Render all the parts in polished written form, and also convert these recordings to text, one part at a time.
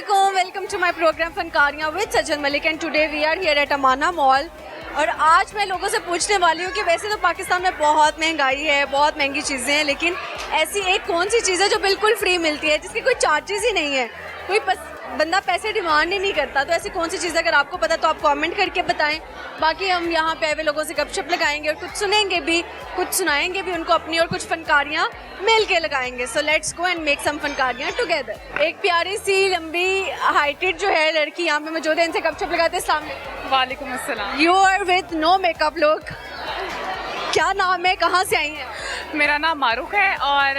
Assalamualaikum. Welcome to my program फनकारियाँ with Sajjan Malik and today we are here at Amana mall. और आज मैं लोगों से पूछने वाली हूँ कि वैसे तो पाकिस्तान में बहुत महंगाई है, बहुत महंगी चीज़ें हैं, लेकिन ऐसी एक कौन सी चीज़ है जो बिल्कुल फ्री मिलती है, जिसकी कोई चार्जेस ही नहीं है, कोई बंदा पैसे डिमांड ही नहीं करता। तो ऐसी कौन सी चीज़ अगर आपको पता तो आप कमेंट करके बताएं। बाकी हम यहाँ पे आए हुए लोगों से गपशप लगाएंगे और कुछ सुनेंगे भी, कुछ सुनाएंगे भी उनको अपनी, और कुछ फनकारियाँ मिल के लगाएंगे। So let's go and make some फनकारियाँ टुगेदर। एक प्यारी सी लंबी हाइटेड जो है लड़की यहाँ पे मौजूद है, इनसे गपशप लगाते हैं। सामने वालेकुम अस्सलाम। You are with no makeup look, क्या नाम है, कहाँ से आई हैं? मेरा नाम मारूख है और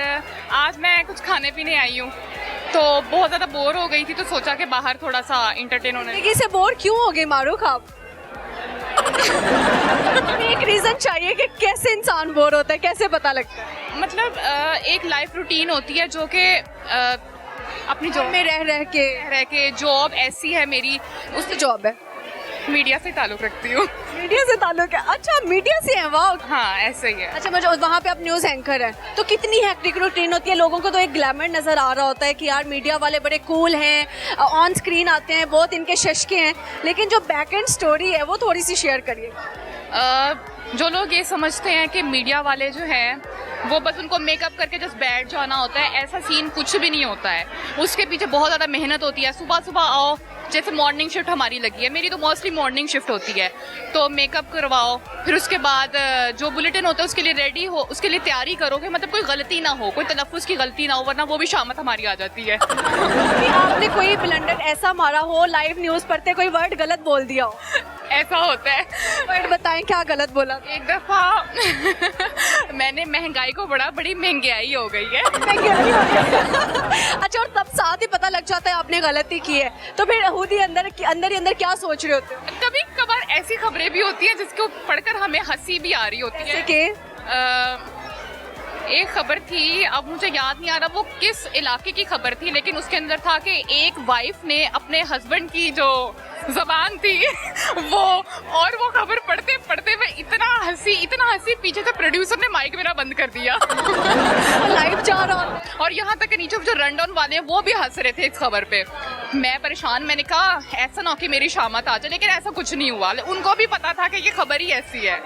आज मैं कुछ खाने पीने आई हूँ, तो बहुत ज़्यादा बोर हो गई थी तो सोचा कि बाहर थोड़ा सा इंटरटेन होने। जिंदगी से बोर क्यों हो गए मारूख आप? एक रीजन चाहिए कि कैसे इंसान बोर होता है, कैसे पता लगता है? मतलब एक लाइफ रूटीन होती है जो कि अपनी जॉब में रह के जॉब ऐसी है मेरी, उसकी जॉब है, मीडिया से ताल्लुक़ रखती हूँ। मीडिया से ताल्लुक है? अच्छा, मीडिया से है, वाह। हाँ ऐसा ही है। अच्छा, मुझे वहाँ पे आप न्यूज़ एंकर हैं, तो कितनी हेक्टिक रूटीन होती है? लोगों को तो एक ग्लैमर नज़र आ रहा होता है कि यार मीडिया वाले बड़े कूल हैं, ऑन स्क्रीन आते हैं, बहुत इनके शशके हैं, लेकिन जो बैक एंड स्टोरी है वो थोड़ी सी शेयर करिए। जो लोग ये समझते हैं कि मीडिया वाले जो हैं वो बस उनको मेकअप करके जस्ट बैठ जाना होता है, ऐसा सीन कुछ भी नहीं होता है। उसके पीछे बहुत ज़्यादा मेहनत होती है। सुबह सुबह आओ, जैसे मॉर्निंग शिफ्ट हमारी लगी है, मेरी तो मोस्टली मॉर्निंग शिफ्ट होती है, तो मेकअप करवाओ, फिर उसके बाद जो बुलेटिन होता है उसके लिए रेडी हो, उसके लिए तैयारी करो कि मतलब कोई गलती ना हो, कोई तलफ़्फ़ुज़ की गलती ना हो, वरना वो भी शामत हमारी आ जाती है। आपने कोई ब्लंडर ऐसा मारा हो, लाइव न्यूज़ पढ़ते कोई वर्ड गलत बोल दिया हो? ऐसा होता है। वर्ड बताएं, क्या गलत बोला? एक दफ़ा मैंने महंगाई को बड़ी महंगाई हो गई है। अच्छा, और तब साथ ही पता लग जाता है आपने गलती की है, तो फिर खुद ही अंदर ही अंदर क्या सोच रहे होते हो? कभी कभार ऐसी खबरें भी होती हैं जिसको पढ़कर हमें हंसी भी आ रही होती है कि एक खबर थी, अब मुझे याद नहीं आ रहा वो किस इलाके की खबर थी, लेकिन उसके अंदर था कि एक वाइफ ने अपने हस्बैंड की जो ज़बान थी वो खबर पढ़ते पढ़ते मैं इतना हंसी, पीछे से प्रोड्यूसर ने माइक मेरा बंद कर दिया। लाइव जा रहा है और यहाँ तक नीचे जो रन डाउन वाले हैं वो भी हंस रहे थे इस खबर पे। मैं परेशान, मैंने कहा ऐसा ना हो कि मेरी शामत आ जाए, लेकिन ऐसा कुछ नहीं हुआ। उनको भी पता था कि ये खबर ही ऐसी है,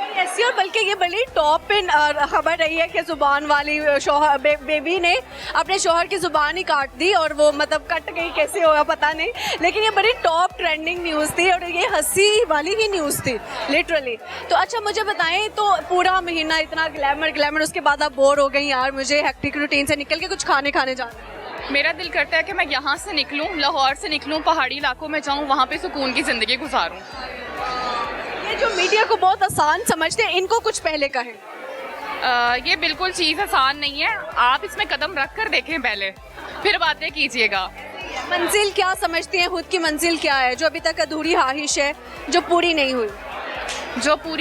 और बल्कि ये बड़ी टॉप पे खबर रही है कि जुबान वाली शौहर बेबी ने अपने शौहर की जुबान ही काट दी, और वो मतलब कट गई, कैसे हुआ पता नहीं, लेकिन ये बड़ी टॉप ट्रेंडिंग न्यूज़ थी और ये हंसी वाली ही न्यूज़ थी लिटरली। तो अच्छा मुझे बताएं, तो पूरा महीना इतना ग्लैमर, उसके बाद आप बोर हो गई, यार मुझे हेक्टिक रूटीन से निकल के कुछ खाने जाना है। मेरा दिल करता है कि मैं यहाँ से निकलूँ, लाहौर से निकलूँ, पहाड़ी इलाकों में जाऊँ, वहाँ पे सुकून की ज़िंदगी गुजारूँ। ये जो मीडिया को बहुत आसान समझते हैं, इनको कुछ पहले कहें। ये बिल्कुल चीज़ आसान नहीं है, आप इसमें कदम रख कर देखें पहले, फिर बातें कीजिएगा। मंजिल क्या समझती हैं, खुद की मंजिल क्या है जो अभी तक अधूरी ख्वाहिश है, जो पूरी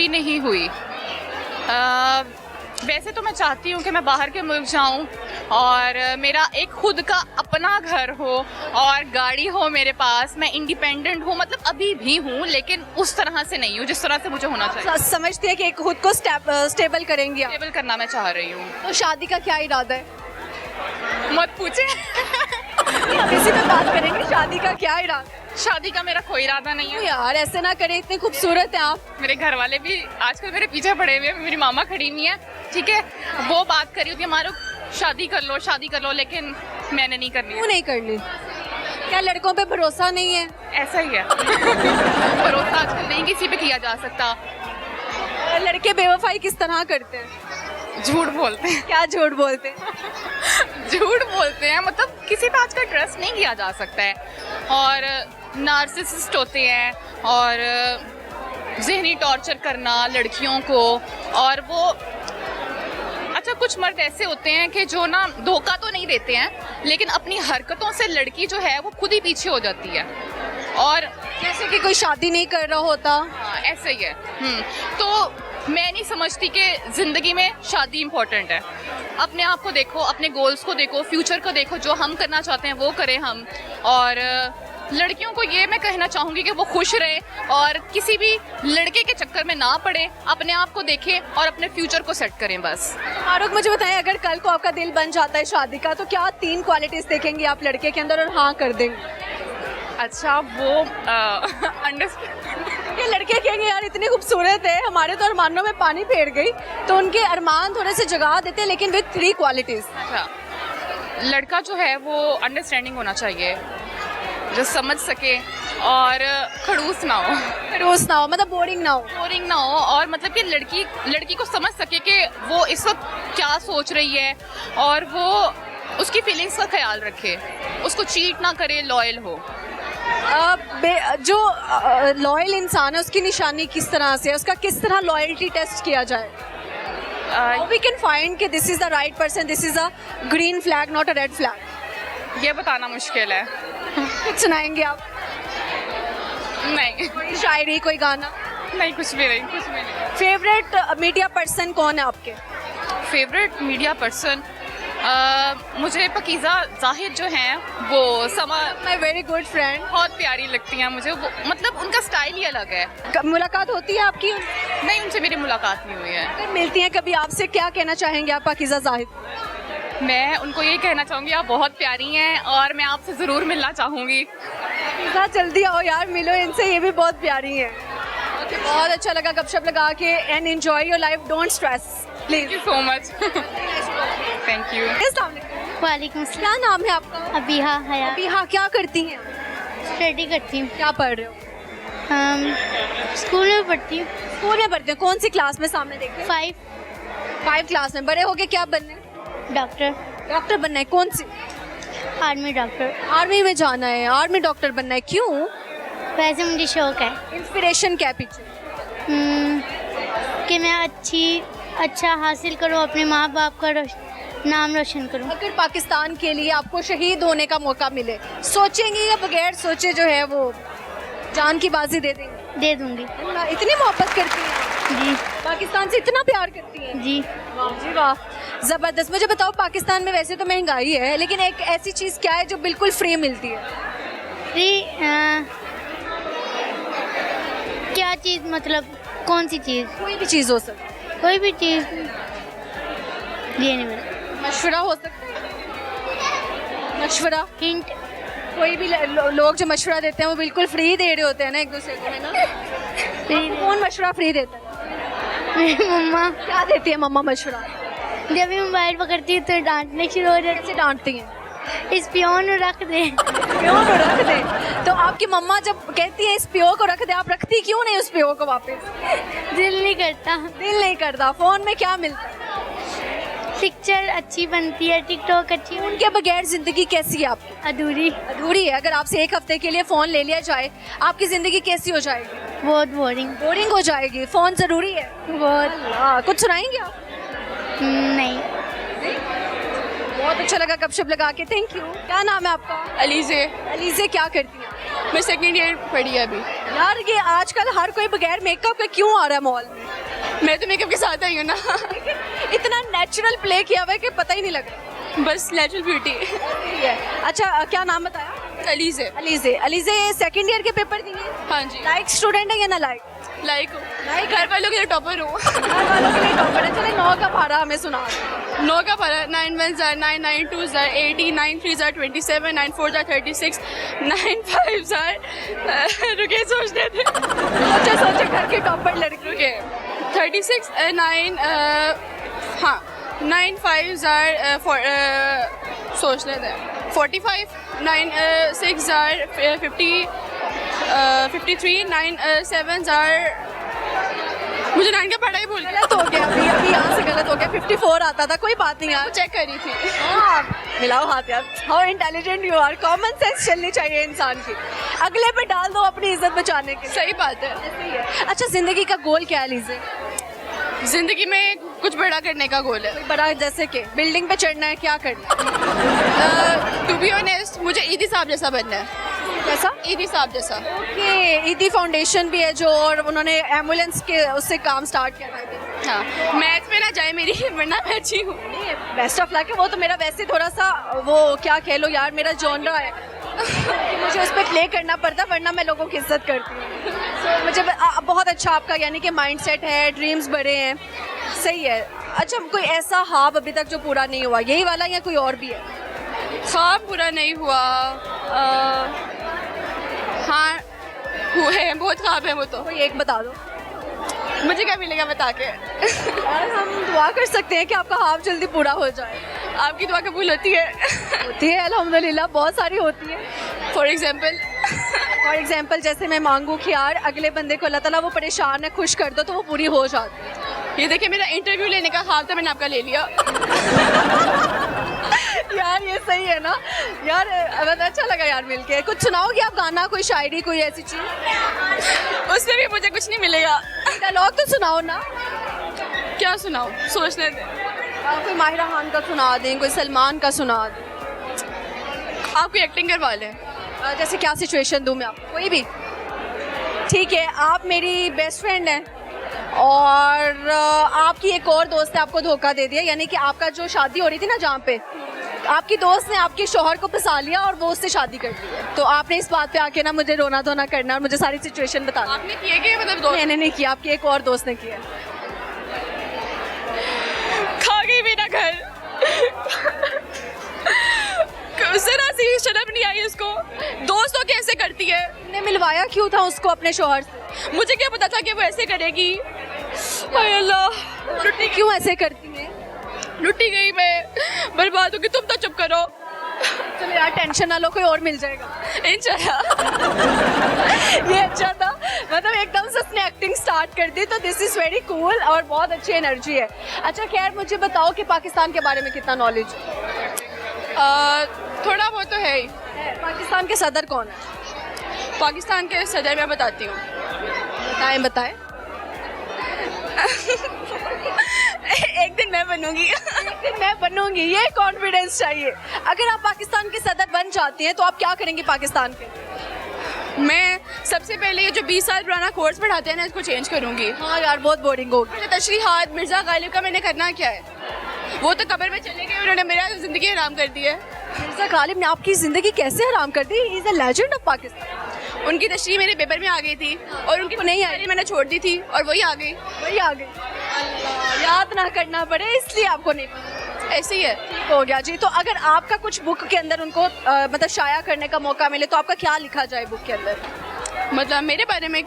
नहीं हुई? वैसे तो मैं चाहती हूँ कि मैं बाहर के मुल्क जाऊँ और मेरा एक खुद का अपना घर हो और गाड़ी हो मेरे पास, मैं इंडिपेंडेंट हूँ, मतलब अभी भी हूँ लेकिन उस तरह से नहीं हूँ जिस तरह से मुझे होना चाहिए। समझती है कि खुद को स्टेबल करेंगी आप? स्टेबल करना मैं चाह रही हूँ। तो शादी का क्या इरादा है? मत पूछे। इसी पे बात करेंगे, शादी का क्या इरादा? शादी का मेरा कोई इरादा नहीं है। यार ऐसे ना करें, इतने खूबसूरत हैं आप। मेरे घर वाले भी आजकल मेरे पीछे पड़े हुए हैं, मेरी मामा खड़ी हुई है, ठीक है, वो बात करी होती है हमारे शादी कर लो, लेकिन मैंने नहीं करनी। क्यों नहीं करनी? क्या लड़कों पे भरोसा नहीं है? ऐसा ही है। भरोसा आजकल नहीं किसी पे किया जा सकता। लड़के बेवफाई किस तरह करते हैं? झूठ बोलते हैं। क्या झूठ बोलते हैं? झूठ बोलते हैं, मतलब किसी पे आजकल ट्रस्ट नहीं किया जा सकता है, और नार्सिसिस्ट होते हैं और ज़हनी टॉर्चर करना लड़कियों को। और वो अच्छा, कुछ मर्द ऐसे होते हैं कि जो ना धोखा तो नहीं देते हैं, लेकिन अपनी हरकतों से लड़की जो है वो खुद ही पीछे हो जाती है, और जैसे कि कोई शादी नहीं कर रहा होता। हाँ ऐसा ही है। तो मैं नहीं समझती कि ज़िंदगी में शादी इम्पोर्टेंट है। अपने आप को देखो, अपने गोल्स को देखो, फ्यूचर को देखो, जो हम करना चाहते हैं वो करें हम। और लड़कियों को ये मैं कहना चाहूँगी कि वो खुश रहें और किसी भी लड़के के चक्कर में ना पड़े, अपने आप को देखें और अपने फ्यूचर को सेट करें बस। फारूक, मुझे बताएं, अगर कल को आपका दिल बन जाता है शादी का, तो क्या 3 क्वालिटीज़ देखेंगे आप लड़के के अंदर और हाँ कर देंगे? अच्छा वो अंडरस्टैंड ये लड़के कहेंगे यार इतनी खूबसूरत है, हमारे तो अरमानों में पानी फेर गई, तो उनके अरमान थोड़े से जगा देते हैं, लेकिन विद 3 क्वालिटीज। अच्छा, लड़का जो है वो अंडरस्टैंडिंग होना चाहिए, जो समझ सके और खड़ूस ना हो, रोज ना हो, मतलब बोरिंग ना हो। बोरिंग ना हो, और मतलब कि लड़की को समझ सके कि वो इस वक्त क्या सोच रही है और वो उसकी फीलिंग्स का ख्याल रखे, उसको चीट ना करे, लॉयल हो। जो लॉयल इंसान है उसकी निशानी किस तरह से है, उसका किस तरह लॉयल्टी टेस्ट किया जाए? वी कैन फाइंड कि this is the right person, this is a green flag not a red flag. ये बताना मुश्किल है। कुछ सुनाएंगे आप? नहीं, कोई शायरी, कोई गाना? नहीं, कुछ भी नहीं। फेवरेट मीडिया पर्सन कौन है आपके? फेवरेट मीडिया पर्सन मुझे पकीज़ा जाहिद जो हैं वो माय वेरी गुड फ्रेंड। बहुत प्यारी लगती हैं मुझे, वो मतलब उनका स्टाइल ही अलग है। मुलाकात होती है आपकी? नहीं, उनसे मेरी मुलाकात नहीं हुई है। अगर मिलती हैं कभी आपसे, क्या कहना चाहेंगे आप पाकीज़ा जाहिद? मैं उनको ये कहना चाहूँगी आप बहुत प्यारी हैं और मैं आपसे ज़रूर मिलना चाहूँगी। पाकीज़ा जल्दी आओ यार, मिलो इनसे, ये भी बहुत प्यारी हैं। ओके, बहुत अच्छा लगा गपशप लगा के, and enjoy your life, don't stress please. Thank you so much. Thank you. वालेकुम क्या नाम है आपका? अबीहा हया। अभी हाँ, क्या करती हैं? स्टडी करती हूँ। क्या पढ़ रहे हो? स्कूल में पढ़ती हूँ। स्कूल में पढ़ते हो? कौन सी क्लास में? सामने देखते 5 क्लास में। बड़े होके क्या बनना है? डॉक्टर। डॉक्टर बनना है? कौन सी? Army doctor. आर्मी में जाना है? आर्मी डॉक्टर बनना है, क्यों? वैसे मुझे शौक है इंस्पिरेशन क्या है पीछे? कि मैं अच्छा हासिल करूँ, अपने माँ बाप का नाम रोशन करूँ। अगर पाकिस्तान के लिए आपको शहीद होने का मौका मिले, सोचेंगे या बगैर सोचे जो है वो जान की बाजी दे देंगे? दे दूँगी। इतनी मोहब्बत करती हैं जी पाकिस्तान से, इतना प्यार करती हैं? जी। वाह जी वाह, जबरदस्त। मुझे बताओ, पाकिस्तान में वैसे तो महंगाई है, लेकिन एक ऐसी चीज़ क्या है जो बिल्कुल फ्री मिलती है? फ्री क्या चीज़, मतलब कौन सी चीज़? कोई भी चीज़ हो सकती है। कोई भी चीज़ ये नहीं मिला। मशवरा हो सकता है? मशवरा, हिंट। कोई भी लोग जो मशवरा देते हैं वो बिल्कुल फ्री दे रहे होते हैं ना एक दूसरे को, है ना? आपको कौन मशवरा फ्री देता है? मेरी मम्मा। क्या देती है मम्मा मशवरा? जब भी मोबाइल पकड़ती है तो डांटने शुरू हो जाती कैसे डांटती हैं? है। इस पियोन रख दे। प्यो को रख दे। तो आपकी मम्मा जब कहती है इस प्यो को रख दे, आप रखती क्यों नहीं उस प्यो को वापस? दिल नहीं करता। दिल नहीं करता। फोन में क्या मिलता है? पिक्चर अच्छी बनती है, टिकटॉक अच्छी बनती उनके बगैर जिंदगी कैसी है आपकी? है। अधूरी। अधूरी है। अगर आपसे एक हफ्ते के लिए फोन ले लिया जाए, आपकी जिंदगी कैसी हो जाएगी? बहुत बोरिंग। बोरिंग हो जाएगी। फोन जरूरी है बहुत। कुछ सुनाएंगे आप? नहीं। बहुत अच्छा लगा गपशप लगा के, थैंक यू। क्या नाम है आपका? अलीज़े। अलीज़े, क्या करती है? मैं सेकेंड ईयर पढ़ी है अभी। यार ये आजकल हर कोई बगैर मेकअप के क्यों आ रहा है मॉल में? मैं तो मेकअप के साथ आई हूँ ना। इतना नेचुरल प्ले किया हुआ है कि पता ही नहीं लग रहा। बस नेचुरल ब्यूटी। अच्छा, क्या नाम बताया? अलीज़े। अलीज़े। अलीज़े सेकंड ईयर के पेपर दिए? हाँ जी। लाइक स्टूडेंट है या ना लाइक? लाइक घर वालों के लिए टॉपर हूँ। घर वालों के लिए टॉपर है। चले 9 का भाड़ा हमें सुना। 9 का पढ़ा। 9 1 jar 9 9 2 jar 80 9 3 jar 27 9 4 jar 36 9 5 jar रुके सोचने थे। सोचे घर के टॉपर लड़की। रुके 36 9 हाँ 9 5 जार सोचने थे 45 9 6 जार 50 53 9 7 जार, मुझे 9 का पढ़ा ही भूल गया। गलत हो गया, अभी यहाँ से गलत हो गया। 54 आता था, कोई बात नहीं यार। चेक करी थी। हाँ, मिलाओ हाथ यार। How intelligent you are. Common sense चलनी चाहिए इंसान की। अगले पे डाल दो अपनी इज्जत बचाने के। सही बात है। अच्छा, जिंदगी का गोल क्या है लीजिए? जिंदगी में कुछ बड़ा करने का गोल है। कोई बड़ा, जैसे कि बिल्डिंग पे चढ़ना है, क्या करना है? टू बी ऑनेस्ट मुझे ईदी साहब जैसा बनना है। कैसा? ईदी साहब जैसा। ओके, ईदी फाउंडेशन भी है जो, और उन्होंने एम्बुलेंस के उससे काम स्टार्ट किया था। हाँ, मैथ में ना जाए मेरी, वरना मैं अच्छी हूँ। बेस्ट ऑफ लक है। वो तो मेरा वैसे थोड़ा सा वो क्या कह लो यार, मेरा जॉनरा है। मुझे उस पर प्ले करना पड़ता, वरना मैं लोगों की इज्जत करती हूँ। So, मुझे बहुत अच्छा आपका यानी कि माइंडसेट है, ड्रीम्स बड़े हैं, सही है। अच्छा, कोई ऐसा ख्वाब अभी तक जो पूरा नहीं हुआ, यही वाला या कोई और भी है? ख्वाब पूरा नहीं हुआ। हाँ हुए हैं, बहुत ख्वाब है वो तो। कोई एक बता दो। मुझे क्या मिलेगा बता के? यार हम दुआ कर सकते हैं कि आपका ख्वाब जल्दी पूरा हो जाए। आपकी दुआ कबूल होती है? होती है अल्हम्दुलिल्लाह, बहुत सारी होती है। फॉर एग्जाम्पल जैसे मैं मांगू कि यार अगले बंदे को अल्लाह ताला वो परेशान है खुश कर दो तो वो पूरी हो जाती है। ये देखिए मेरा इंटरव्यू लेने का ख्वाब था, मैंने आपका ले लिया। यार ये सही है ना यार, अच्छा लगा यार मिलके। कुछ सुनाओगे आप गाना, कोई शायरी, कोई ऐसी चीज? उसमें भी मुझे कुछ नहीं मिलेगा। डायलॉग तो सुनाओ ना। क्या सुनाओ, सोचने दे। कोई माहिरा खान का सुना दें, कोई सलमान का सुना दें। आपको एक्टिंग करवा लें? जैसे क्या सिचुएशन दूं मैं आपको? कोई भी ठीक है। आप मेरी बेस्ट फ्रेंड हैं और आपकी एक और दोस्त ने आपको धोखा दे दिया, यानी कि आपका जो शादी हो रही थी ना जहाँ पे, आपकी दोस्त ने आपके शौहर को फंसा लिया और वो उससे शादी कर ली है। तो आपने इस बात पे आके ना मुझे रोना धोना करना और मुझे सारी सिचुएशन बताना। आपने किए कि मतलब दोस्त? मैंने नहीं किया, आपकी एक और दोस्त ने किया। खा गई मेरा घर। जरा सी शर्म नहीं आई उसको। दोस्तों कैसे करती है? ने मिलवाया क्यों था उसको अपने शौहर से? मुझे क्या पता था कि वो ऐसे करेगी। हाय अल्लाह, लुट्टी क्यों ऐसे करती है? लुटी गई मैं, बर्बाद होगी। तुम तो चुप करो। चलो यार टेंशन ना लो, कोई और मिल जाएगा इंशाल्लाह। ये अच्छा था, मतलब एकदम से उसने एक्टिंग स्टार्ट कर दी, तो दिस इज वेरी कूल और बहुत अच्छी एनर्जी है। अच्छा खैर मुझे बताओ कि पाकिस्तान के बारे में कितना नॉलेज है? थोड़ा बहुत तो है ही। पाकिस्तान के सदर कौन है? पाकिस्तान के सदर मैं बताती हूँ। बताएं बताएं। एक दिन मैं बनूंगी। एक दिन मैं बनूंगी, ये कॉन्फिडेंस चाहिए। अगर आप पाकिस्तान के सदर बन जाती हैं तो आप क्या करेंगी पाकिस्तान के? मैं सबसे पहले ये जो 20 साल पुराना कोर्स पढ़ाते हैं ना, इसको चेंज करूंगी। हाँ यार बहुत बोरिंग होगी। तशरीहात मिर्जा गालिब का मैंने करना क्या है? वो तो कब्र में चले गए, उन्होंने मेरा जिंदगी हराम कर दी है। मिर्जा गालिब ने आपकी जिंदगी कैसे हराम कर दी? He is a legend of Pakistan. उनकी तशरीह मेरे पेपर में आ गई थी और उनकी नहीं आई, मैंने छोड़ दी थी और वही आ गई। वही आ गई। अल्लाह, याद ना करना पड़े इसलिए आपको नहीं पता। ऐसे ही है। हो गया जी। तो अगर आपका कुछ बुक के अंदर उनको मतलब शाया करने का मौका मिले तो आपका क्या लिखा जाए बुक के अंदर? मतलब मेरे बारे में?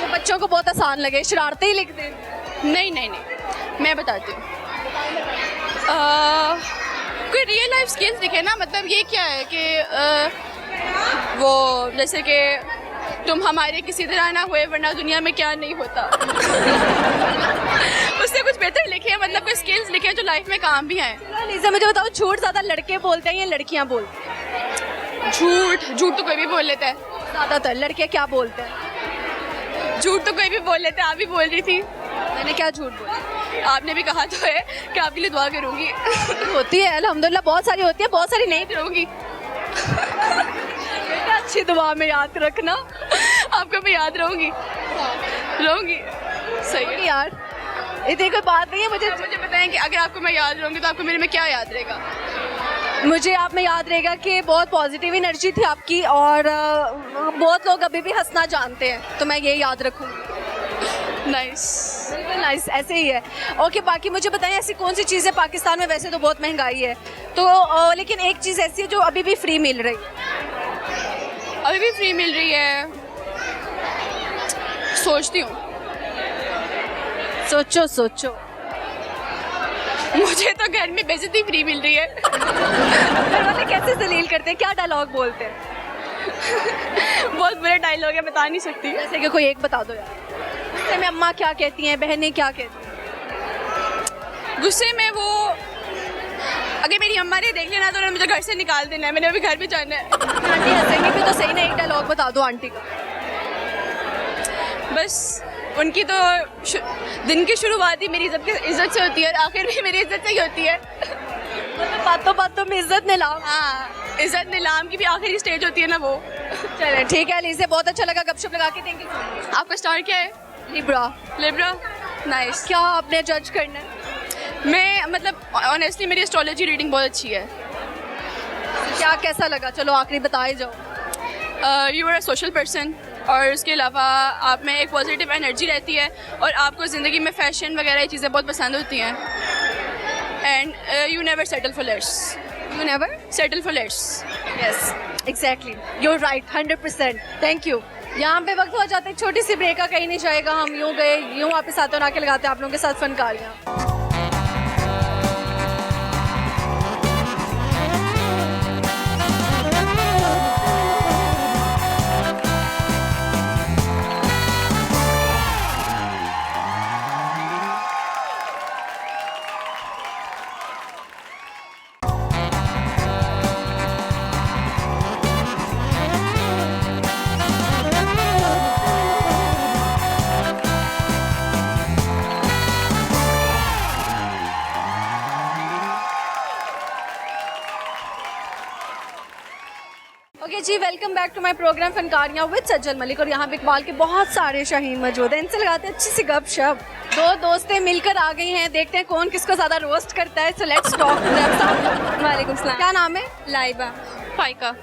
जो बच्चों को बहुत आसान लगे, शरारतें ही लिख दें। नहीं नहीं नहीं, मैं बताती हूँ। कोई रियल लाइफ स्किल्स दिखे ना, मतलब ये क्या है कि वो जैसे कि तुम हमारे किसी तरह ना हुए वरना दुनिया में क्या नहीं होता। उससे कुछ बेहतर लिखे, मतलब कोई स्किल्स लिखे जो लाइफ में काम भी हैं। लीजा मुझे बताओ, झूठ ज्यादा लड़के बोलते हैं या लड़कियां बोलती हैं? झूठ तो कोई भी बोल लेता है। ज्यादातर लड़के क्या बोलते हैं? झूठ तो कोई भी बोल लेता है। आप भी बोल रही थी। मैंने क्या झूठ बोला? आपने भी कहा तो है कि आपके लिए दुआ करूंगी। होती है अल्हम्दुलिल्लाह, बहुत सारी होती है, बहुत सारी नहीं करूंगी। अच्छी दुआ में याद रखना। आपको मैं याद रहूंगी। सही है यार, इतनी कोई बात नहीं है। मुझे बताएं कि अगर आपको मैं याद रहूंगी तो आपको मेरे में क्या याद रहेगा? मुझे आप में याद रहेगा कि बहुत पॉजिटिव एनर्जी थी आपकी और बहुत लोग अभी भी हंसना जानते हैं, तो मैं ये याद रखूंगी। नाइस, ऐसे ही है। ओके, बाकी मुझे बताएं ऐसी कौन सी चीज़ है पाकिस्तान में? वैसे तो बहुत महंगाई है तो लेकिन एक चीज़ ऐसी है जो अभी भी फ्री मिल रही है। अभी भी फ्री मिल रही है? सोचती हूँ। सोचो। मुझे तो घर में बेइज्जती फ्री मिल रही है। घर वाले कैसे जलील करते हैं? क्या डायलॉग बोलते हैं? बहुत बुरे डायलॉग है, बता नहीं सकती। जैसे कि कोई एक बता दो यार। गुस्से में अम्मा क्या कहती हैं, बहनें क्या कहती हैं? गुस्से में वो अगर मेरी अम्मा ने देख लेना तो उन्होंने मुझे घर से निकाल देना है। मैंने अभी घर भी जाना है। आंटी हंसेंगी भी तो सही ना, एक डायलॉग बता दो आंटी का। बस उनकी तो दिन की शुरुआत ही मेरी इज्जत से होती है और आखिर भी मेरी इज्जत से ही होती है। मतलब बातों में इज्जत नीलाम। हाँ, इज्जत नीलाम की भी आखिरी स्टेज होती है ना वो। चले ठीक है अलीज़े, बहुत अच्छा लगा गपशप लगा के। Thank you. आपका स्टार क्या है? लिब्रा। नाइस। क्या आपने जज करना है? मैं मतलब ऑनेस्टली मेरी एस्ट्रोलॉजी रीडिंग बहुत अच्छी है। क्या कैसा लगा? चलो आखिरी बता ही जाओ। You are a social person और उसके अलावा आप में एक पॉजिटिव एनर्जी रहती है और आपको ज़िंदगी में फ़ैशन वगैरह ये चीज़ें बहुत पसंद होती हैं। And you never settle for less. You never settle for less. Yes, exactly, you're right, 100%. Thank you. यहाँ पे वक्त हो जाता है छोटी सी ब्रेक का, कहीं नहीं जाएगा. हम यूं गए यूं वापस आते और आके लगाते हैं आप लोगों के साथ फनकारियाँ. Okay ji, welcome back to my program फनकारियाँ विद सज्जल मलिक. और यहाँ पे इकबाल के बहुत सारे शाहीन मौजूद हैं. इनसे लगाते हैं अच्छी सी गपशप. दो दोस्तें मिलकर आ गई हैं, देखते हैं कौन किसको ज्यादा रोस्ट करता है. So let's talk. वालेकुम सलाम. क्या नाम है? Laiba. Faika.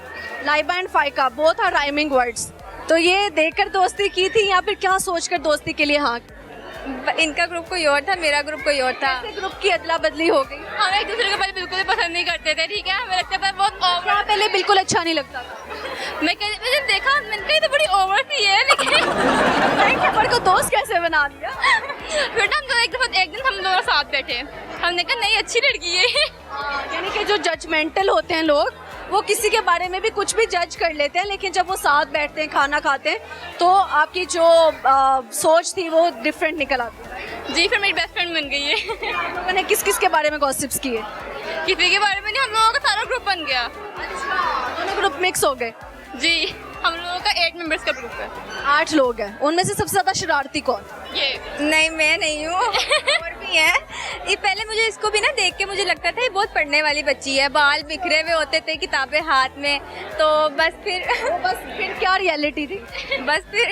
Laiba and Faika, both are rhyming words. तो ये देखकर दोस्ती की थी या फिर क्या सोचकर दोस्ती के लिए? हाँ, इनका ग्रुप कोई और था, मेरा ग्रुप कोई और था. ग्रुप की अदला बदली हो गई. हम एक दूसरे को पहले बिल्कुल भी पसंद नहीं करते थे, ठीक है. हमें लगता था बहुत ओवर. पहले बिल्कुल अच्छा नहीं लगता था. मैंने देखा, मैंने कहा ये तो बड़ी ओवर सी है, लेकिन खबर को दोस्त कैसे बना दिया? फिर ना हम लोग एक दिन हम लोग साथ बैठे, हमने कहा नहीं अच्छी लड़की है. यानी कि जो जजमेंटल होते हैं लोग, वो किसी के बारे में भी कुछ भी जज कर लेते हैं, लेकिन जब वो साथ बैठते हैं खाना खाते हैं तो आपकी जो सोच थी वो डिफरेंट निकल आती है. जी, फिर मेरी बेस्ट फ्रेंड बन गई है. आप लोगों ने किस किस के बारे में गॉसिप्स किए? किसी के बारे में नहीं, हम लोगों का सारा ग्रुप बन गया. दोनों ग्रुप मिक्स हो गए. जी, हम लोगों का 8 मेंबर्स का ग्रुप है. 8 लोग हैं. उनमें से सबसे ज्यादा शरारती कौन? ये नहीं, मैं नहीं हूँ. और भी है. ये पहले मुझे इसको भी ना देख के मुझे लगता था ये बहुत पढ़ने वाली बच्ची है. बाल बिखरे हुए होते थे, किताबें हाथ में. तो बस फिर क्या रियलिटी थी? बस फिर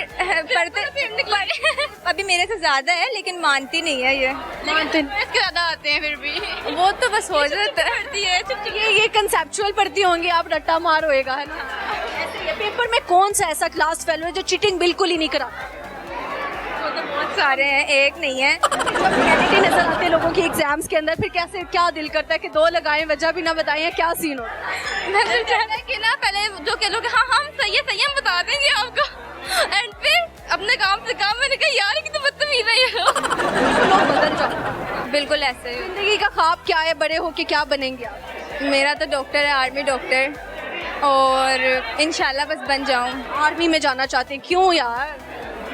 अभी मेरे से ज्यादा है लेकिन मानती नहीं है ये. इसके ज्यादा आते हैं फिर भी. वो तो बस हो जाता है. ये कंसेप्चुअल पढ़ती होंगी आप, रट्टा मार होएगा, है ना? ऐसे ही है. पेपर में कौन सा ऐसा क्लास फेलो है जो चीटिंग बिल्कुल ही नहीं करा? वो तो बहुत सारे हैं, एक नहीं है. जब रियलिटी नजर आती है लोगों की एग्जाम्स के अंदर, फिर कैसे क्या दिल करता है कि 2 लगाएं, वजह भी ना बताएं, क्या सीन हो? कि ना पहले जो कह लोग हाँ हम सही है हम बता देंगे आपको. एंड फिर अपने काम से काम, मैंने कहा यार कि तो बदतमीज है ये लोग बदल जाते. बिल्कुल ऐसे. जिंदगी का ख्वाब क्या है? बड़े होके क्या बनेंगे आप? मेरा तो डॉक्टर है, आर्मी डॉक्टर. और इंशाल्लाह बस बन जाऊं. आर्मी में जाना चाहते हैं? क्यों यार?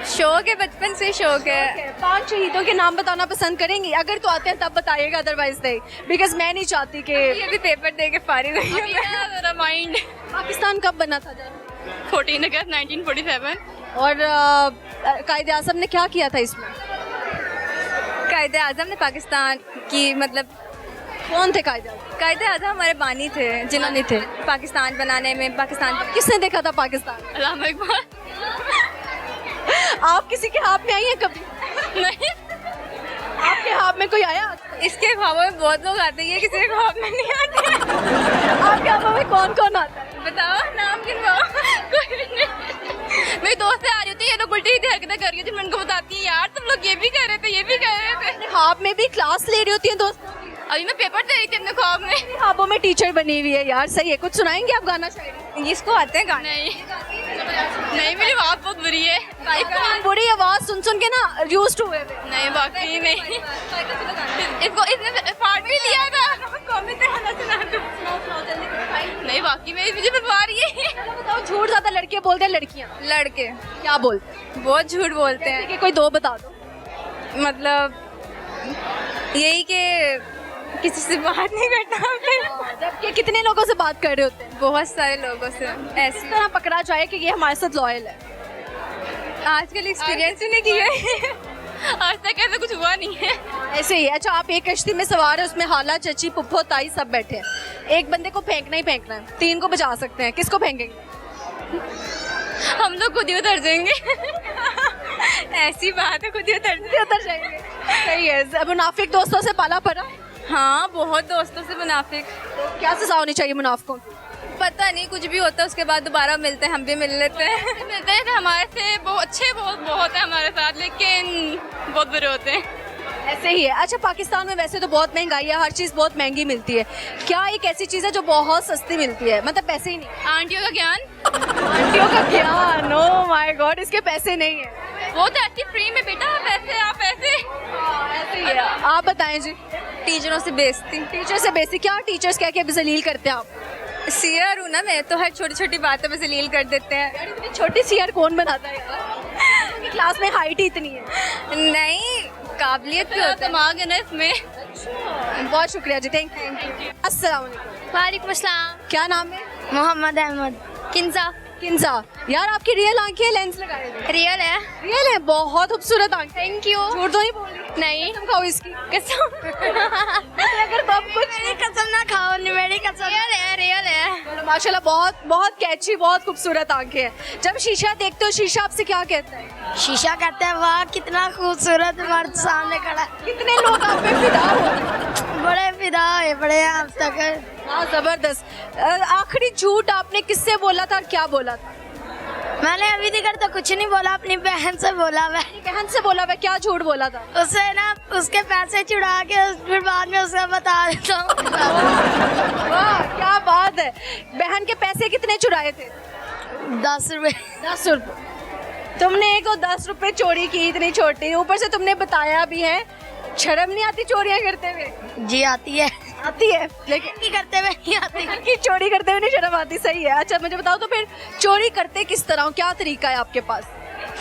शौक है, बचपन से शौक है. 5 शहीदों के नाम बताना पसंद करेंगी? अगर तो आते हैं तब बताइएगा, अदरवाइज नहीं, बिकॉज मैं नहीं चाहती कि ये भी पेपर दे के फारिग हुई हूं. मेरा माइंड. पाकिस्तान कब बना था? 14 अगस्त 1947. और कायदे आज़म ने क्या किया था इसमें? कायदे आज़म ने पाकिस्तान की मतलब कौन थे कायदे आज़म? कायदे आज़म हमारे बानी थे, जिन्होंने थे पाकिस्तान बनाने में. पाकिस्तान किसने देखा था पाकिस्तान? अल्लामा इकबाल. आप किसी के हाथ में आई हैं कभी? नहीं. आपके हाथ में कोई आया? इसके ख्वाबों में बहुत लोग आते हैं, किसी के ख्वाब में नहीं आते. आपके हाथों में कौन कौन आता है? बताओ, नाम गिनवाओ. कोई नहीं. मेरी दोस्त आ रही होती है, ये लोग उल्टी हरकतें कर रही थी, मैं उनको बताती है यार तुम लोग ये भी कर रहे थे, ये भी कर रहे थे. ख्वाब में भी क्लास ले रही होती है दोस्त? अभी मैं पेपर दे रही थी अपने ख्वाब में. ख्वाबों में टीचर बनी हुई है यार. सही है. कुछ सुनाएंगे आप गाना शायरी? इसको आते हैं गाने? नहीं, मेरी आवाज बहुत बुरी है. बुरी आवाज सुन सुन के ना यूज्ड हुए हुए. नहीं वाकई नहीं. इसको इसने फाड़ भी लिया था. नहीं वाकई में मुझे बता रही है. बताओ, झूठ ज्यादा लड़के बोलते हैं लड़कियां? लड़के क्या बोलते हैं? बहुत झूठ बोलते हैं. कि कोई 2 बता दो. मतलब यही कि किसी से बात नहीं करना. जबकि कितने लोगों से बात कर रहे होते हैं? बहुत सारे लोगों से. ऐसी तरह पकड़ा जाए कि ये हमारे साथ लॉयल है. आजकल एक्सपीरियंस ही नहीं किया है. आज तक ऐसा कुछ हुआ नहीं है. ऐसे ही. अच्छा, आप एक कश्ती में सवार है, उसमें हाला, चची, पुप्पो, ताई सब बैठे हैं. एक बंदे को फेंकना ही फेंकना है. 3 को बचा सकते हैं. किसको फेंकेंगे? हम लोग खुद ही उतर जाएंगे. ऐसी बात है, खुद ही उतर जाएंगे. सही है. मुनाफिक दोस्तों से पाला पड़ा? हाँ, बहुत दोस्तों से मुनाफिक. क्या सजा होनी चाहिए मुनाफिकों की? पता नहीं, कुछ भी होता है उसके बाद दोबारा मिलते हैं, हम भी मिल लेते हैं. मिलते हैं हमारे से बहुत अच्छे बहुत है हमारे साथ, लेकिन बहुत बुरे होते हैं. ऐसे ही है। अच्छा, पाकिस्तान में वैसे तो बहुत महंगाई है, हर चीज़ बहुत महंगी मिलती है, क्या एक ऐसी चीज़ है जो बहुत सस्ती मिलती है, मतलब पैसे ही नहीं? आंटियों का ज्ञान। आंटियों का ज्ञान, ओह माय गॉड, इसके पैसे नहीं है। वो तो आती फ्री में बेटा, पैसे आप पैसे। ऐसे ही है। आप बताएं जी। टीचरों से बेइज्जती। टीचर से बेसिक, क्या टीचर्स कह के जलील करते हैं आप? सीआर हूँ ना मैं, तो हर छोटी छोटी बातों में जलील कर देते हैं। यार इतनी छोटी सी यार कौन बनाता है यार? क्लास में हाइट ही इतनी है। नहीं, काबिलियत भी होता है। दिमाग है ना इसमें। बहुत शुक्रिया जी, थैंक यू। अस्सलाम वालेकुम। वालेकुम अस्सलाम। क्या नाम है? मोहम्मद अहमद। किंजा। किंजा। यार आपकी रियल आंखें हैं, लेंस लगाए हुए? रियल है। रियल है, बहुत खूबसूरत आंखें। Thank you. झूठ तो नहीं बोल रही? नहीं। कसम खाओ इसकी। कसम। अगर तो आप कुछ मेरी कसम ना खाओ, मेरी कसम। रियल है, रियल है। माशाल्लाह, बहुत बहुत कैची, बहुत खूबसूरत आंखें हैं। जब शीशा देखते हो, शीशा आपसे क्या कहता है? शीशा कहता है वाह कितना खूबसूरत मर्द सामने खड़ा है। कितने लोग आप पे फिदा हो गए? बड़े फिदा है, बड़े आप तक। हाँ, जबरदस्त। आखिरी झूठ आपने किससे बोला था और क्या बोला था? मैंने अभी तक तो कुछ नहीं बोला, अपनी बहन से बोला। मैं बहन से बोला हुआ, क्या झूठ बोला था? उसे ना उसके पैसे चुरा के फिर बाद में उसे बता देता हूँ। वाह, क्या बात है। बहन के पैसे कितने चुराए थे? 10 रुपए। 10 रुपए। तुमने एक 10 रुपए चोरी की, इतनी छोटी, ऊपर से तुमने बताया भी है। शर्म नहीं आती चोरियां करते हुए? जी आती है। आती है, लेकिन की करते हुए नहीं आती। कि चोरी करते हुए नहीं शर्म आती, सही है। अच्छा मुझे बताओ तो फिर चोरी करते किस तरह हो? क्या तरीका है आपके पास?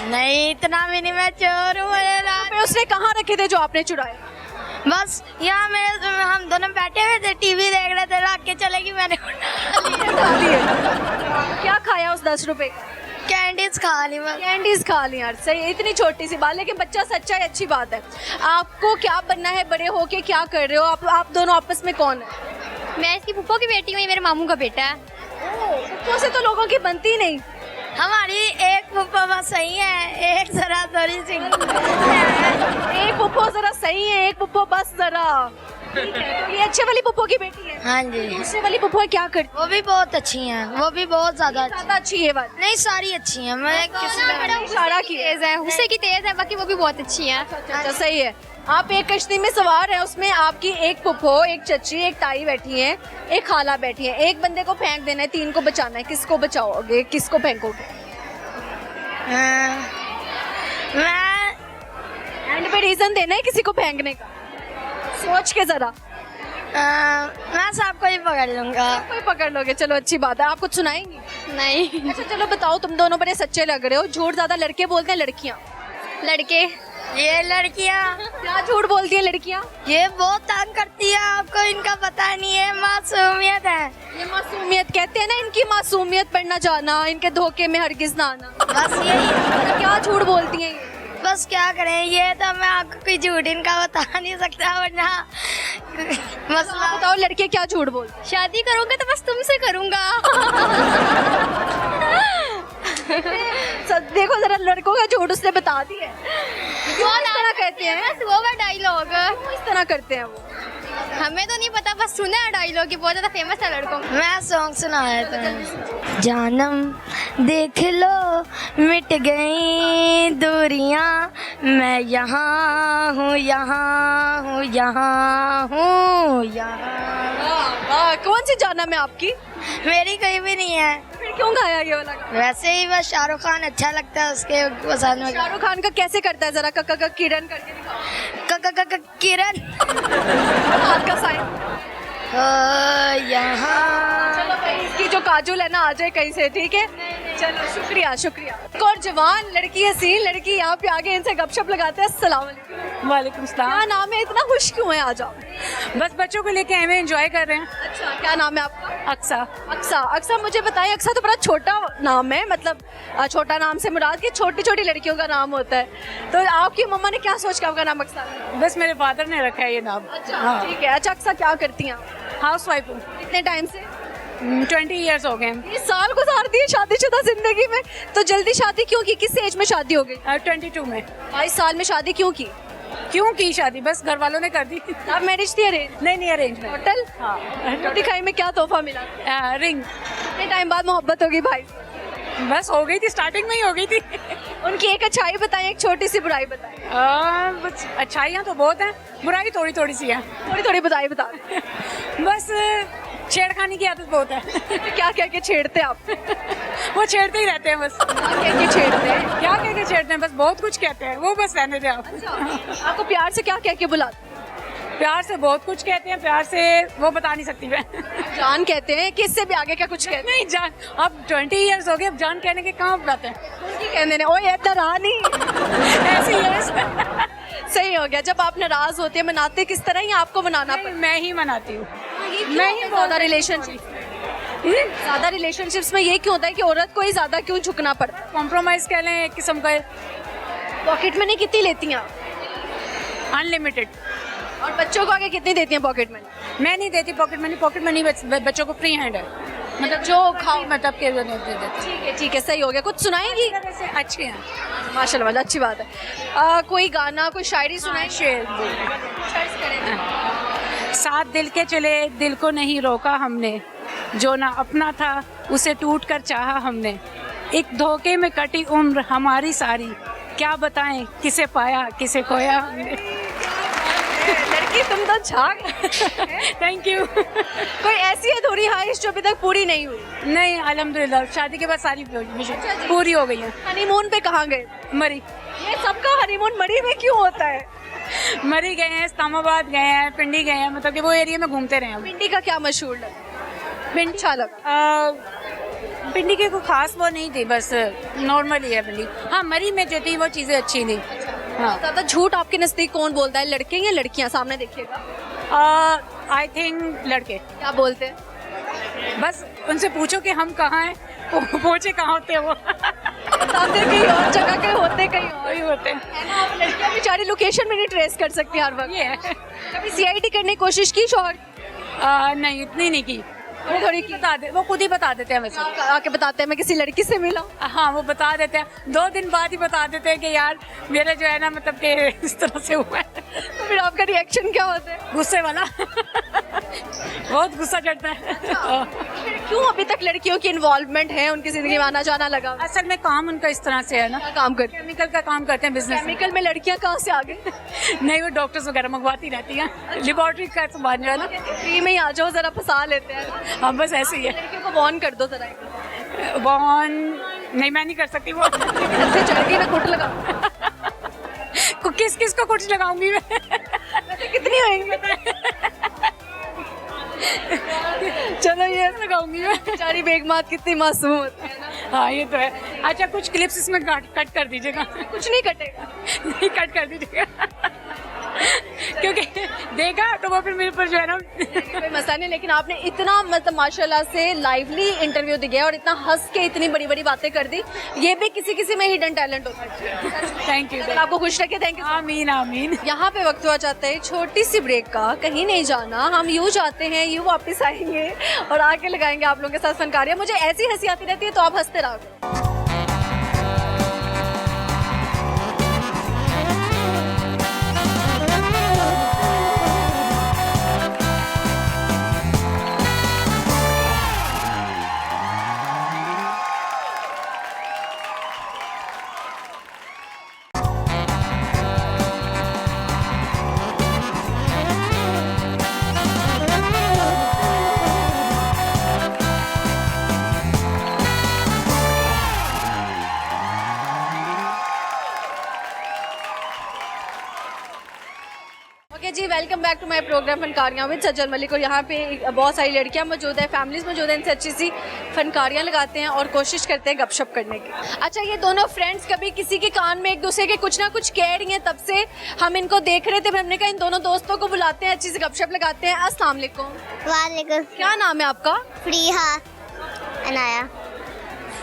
नहीं, इतना भी नहीं, मैं चोर हूँ। फिर उसने कहाँ रखे थे जो आपने चुराए? बस यहाँ मेरे हम दोनों बैठे हुए थे, टीवी देख रहे थे, रख के चलेगी, मैंने उठा लिए। क्या खाया उस 10 रुपए का? कैंडीज खा ली बस। कैंडीज खा ली। यार सही, इतनी छोटी सी बात, लेकिन बच्चा सच्चा है, अच्छी बात है। आपको क्या बनना है बड़े होके, क्या कर रहे हो आप दोनों आपस में कौन है? मैं इसकी फूफो की बेटी हूँ, ये मेरे मामू का बेटा है। फुफ्फो से तो लोगों की बनती नहीं। हमारी एक फूफो बस सही है, एक जरा थोड़ी सी। एक फुफ्फो जरा सही है, एक फुफ्फो बस जरा। ठीक है, तो ये अच्छे वाली फुफ्फो की बेटी है। हाँ जी। दूसरे वाली फुफ्फो क्या करती? वो भी बहुत अच्छी हैं, वो भी बहुत ज्यादा ज्यादा अच्छी है बात। नहीं, सारी अच्छी हैं। मैं किसी का इशारा की तेज है, उससे की तेज है, बाकी वो भी बहुत अच्छी हैं। अच्छा सही है। आप एक कश्ती में सवार हैं, उसमें आपकी एक फुफ्फो, एक चची, एक ताई बैठी है, एक खाला बैठी है। एक बंदे को फेंक देना है, 3 को बचाना है, किसको बचाओगे, किसको फेंकोगे? मैं एंड पे रीजन देना है किसी को फेंकने का, सोच के जरा। मैं सबको ही पकड़ लूंगा। कोई पकड़ लोगे, चलो अच्छी बात है। आप कुछ सुनाएंगी? नहीं। अच्छा चलो बताओ, तुम दोनों बड़े सच्चे लग रहे हो। झूठ ज्यादा लड़के बोलते हैं लड़कियाँ? लड़के। ये लड़कियाँ क्या झूठ बोलती है लड़कियाँ? ये बहुत तंग करती है, आपको इनका पता नहीं है, मासूमियत है। ये मासूमियत कहते हैं ना, इनकी मासूमियत पर न जाना, इनके धोखे में हरगिज ना आना। बस यही। क्या झूठ बोलती हैं ये? बस क्या करें, ये तो मैं आपको कोई झूठ इनका बता नहीं सकता, वरना मसला। बताओ लड़के क्या झूठ बोलते? शादी करोगे तो बस तुमसे करूंगा। देखो जरा, लड़कों का झूठ उसने बता दिया है। क्यों इस तरह कहते हैं? बस वो वाला डायलॉग क्यों इस तरह करते हैं वो? हमें तो नहीं पता, बस सुना है डायलॉग, बहुत ज्यादा फेमस है लड़कों में। मैं सॉन्ग सुनाया था। जानम देख लो मिट गई दूरियां, मैं यहाँ हूँ, यहाँ हूँ, यहाँ हूँ, यहाँ। वाह, कौन सी जानम है आपकी? मेरी कोई भी नहीं है। फिर क्यों गाया ये वाला गाना? वैसे ही बस शाहरुख खान अच्छा लगता है, उसके पसंद में। शाहरुख खान का कैसे करता है, जरा कक्का किरण करके दिखाओ। किरण हाथ का साइन। यहाँ। चलो भाई, इसकी जो काजुल है ना, आ जाए कहीं से, ठीक है? चलो शुक्रिया शुक्रिया। एक और जवान लड़की, हसीन लड़की यहाँ पे आगे, इनसे गपशप लगाते हैं। अस्सलाम वालेकुम। वालेकुम सलाम। क्या नाम है? इतना खुश क्यों है? आ जाओ। बस बच्चों को लेके आए हुए, एंजॉय कर रहे हैं। अच्छा, क्या नाम है आपका? अक्सा। अक्सा। अक्सा मुझे बताइए, अक्सा तो बड़ा छोटा नाम है, मतलब छोटा नाम से मुराद की छोटी छोटी लड़कियों का नाम होता है। तो आपकी मम्मा ने क्या सोच के आपका नाम अक्सा रखा? बस मेरे फादर ने रखा है ये नाम। अच्छा ठीक है। अच्छा अक्सा, क्या करती हैं आप? हाउस वाइफ हूँ। कितने टाइम से? 20 ईयर्स हो गए। 20 साल गुजार दिए शादीशुदा जिंदगी में। तो जल्दी शादी क्यों की? किस एज में शादी हो गई? 22 में। 22 साल में शादी क्यों की? क्यों की शादी? बस घर वालों ने कर दी। आप मैरिज थी अरेंज? नहीं, अरेंज में। होटल? हाँ। दिखाई में क्या तोहफा मिला? रिंग। कितने टाइम बाद मोहब्बत होगी भाई? बस हो गई थी, स्टार्टिंग में ही हो गई थी। उनकी एक अच्छाई बताएं, एक छोटी सी बुराई बताएं। बस अच्छाइयाँ तो बहुत हैं, बुराई थोड़ी थोड़ी सी है। थोड़ी थोड़ी बताइए बता बस छेड़खानी की आदत बहुत है। क्या कह के छेड़ते आप? वो छेड़ते ही रहते हैं बस। क्या कह के छेड़ते हैं? क्या कह के छेड़ते हैं? बस बहुत कुछ कहते हैं, वो बस रहने दे आप। आपको प्यार से क्या कह के बुलाते हैं? प्यार से बहुत कुछ कहते हैं, प्यार से वो बता नहीं सकती मैं। जान कहते हैं कि इससे भी आगे क्या कुछ कहते नहीं जान, अब 20 इयर्स हो गए, अब जान कहने के कहाँ बताते हैं। हैं? कहने ने ओए इधर आ नहीं। ऐसे ही है। सही हो गया। जब आप नाराज होते हैं, मनाते किस तरह ही आपको मनाना पड़ता मैं ही मनाती हूँ। है? मैं ही ज्यादा रिलेशनशिप्स में ये क्यों होता है कि औरत को ही ज्यादा क्यों झुकना पड़ता है? कॉम्प्रोमाइज कह लें एक किस्म का, पॉकेट मनी कितनी लेती हैं आप? अनलिमिटेड। और बच्चों को आगे कितनी देती हैं पॉकेट मनी? मैं नहीं देती पॉकेट मनी बच्चों को फ्री हैंड है, मतलब जो खाओ मतलब के दे देते। ठीक है सही हो गया। कुछ सुनाएंगी? अच्छे हैं। माशाल्लाह अच्छी बात है। कोई गाना, कोई शायरी सुनाए? शेर साथ दिल के चले, दिल को नहीं रोका हमने, जो ना अपना था उसे टूट कर चाहा हमने, एक धोखे में कटी उम्र हमारी सारी, क्या बताएं किसे पाया किसे खोया हमने। लड़की तुम तो झाग। Thank you. कोई ऐसी अधूरी ख्वाहिश जो अभी तक पूरी नहीं हुई? नहीं अल्हम्दुलिल्लाह, शादी के बाद सारी पूरी हो गई है। हनीमून पे कहाँ गए? मरी। ये सबका हनीमून मरी में क्यों होता है? मरी गए हैं, इस्लामाबाद गए हैं, पिंडी गए हैं, मतलब कि वो एरिया में घूमते रहे हैं। पिंडी का क्या मशहूर लगा? पिंडी अच्छा लगा? पिंडी के कोई खास वो नहीं थी, बस नॉर्मल ही है पिंडी। हाँ मरी में जो थी वो चीज़ें अच्छी थी। हाँ ज्यादा झूठ आपके नजदीक कौन बोलता है, लड़के या लड़कियां? सामने देखिएगा। आई थिंक लड़के। क्या बोलते हैं? बस उनसे पूछो कि हम कहाँ हैं, वो पहुँचे कहाँ होते हैं, वो बताते कहीं और जगह के होते कहीं और वही होते हैं। है ना। आप लड़कियां बेचारी लोकेशन में नहीं ट्रेस कर सकती हर वक्त। ये है। कभी सीआईडी करने की कोशिश की शौहर? नहीं इतनी नहीं की, थोड़ी थोड़ी की। बता दे, वो खुद ही बता देते हैं वैसे। आके बताते हैं मैं किसी लड़की से मिला। हाँ वो बता देते हैं, 2 दिन बाद ही बता देते हैं कि यार मेरे जो है ना मतलब कि इस तरह से हुआ है। तो फिर आपका रिएक्शन क्या होता है? गुस्से वाला। बहुत गुस्सा चढ़ता है। फिर क्यों अभी तक लड़कियों की इन्वॉल्वमेंट है उनकी जिंदगी में आना जाना लगा? असल में काम उनका इस तरह से है ना, क्या काम करते हैं? केमिकल का काम करते हैं, बिजनेस। केमिकल में लड़कियां कहाँ से आ गई? नहीं वो डॉक्टर्स वगैरह मंगवाती रहती हैं, लेबोरेटरी का सामान जो है ना। फ्री में ही आ जाओ, जरा फंसा लेते हैं। हाँ बस ऐसे ही है। लड़कियों को वॉर्न कर दो जरा। बॉन नहीं, मैं नहीं कर सकती वो। ऐसे चढ़ गई मैं कुट लगा। किस किस को कुछ लगाऊंगी मैं। कितनी होएंगी? चलो ये लगाऊंगी मैं। बेचारी बेगमात कितनी मासूम होती है ना। हाँ ये तो है। अच्छा कुछ क्लिप्स इसमें कट कर दीजिएगा। कुछ नहीं कटेगा। नहीं कट कर दीजिएगा। क्योंकि देखा तो वो फिर मेरे पर जो है ना। कोई मसला नहीं, लेकिन आपने इतना मतलब माशाल्लाह से लाइवली इंटरव्यू दिया और इतना हंस के इतनी बड़ी बड़ी बातें कर दी। ये भी किसी किसी में हिडन टैलेंट होता है। Thank you. आपको खुश रखे। Thank you. आमीन आमीन। यहाँ पे वक्त हुआ जाता है छोटी सी ब्रेक का। कहीं नहीं जाना, हम यूँ जाते हैं यूँ वापस आएंगे और आके लगाएंगे आप लोगों के साथ फनकारियाँ। मुझे ऐसी हंसी आती रहती है तो आप हंसते रहो। Okay ji, welcome back to my program फनकारियाँ विद सज्जन मलिक। और यहाँ पे बहुत सारी लड़कियाँ मौजूद है, फैमिलीज मौजूद है, इनसे अच्छी सी फनकारियाँ लगाते हैं और कोशिश करते हैं गपशप करने की। अच्छा, ये दोनों फ्रेंड्स कभी किसी के कान में एक दूसरे के कुछ ना कुछ कह रही हैं, तब से हम इनको देख रहे थे। हमने कहा इन दोनों दोस्तों को बुलाते हैं, अच्छी सी गपशप लगाते हैं। अस्सलाम वालेकुम। वालेकुम। क्या नाम है आपका? फ्रीहा। अनाया।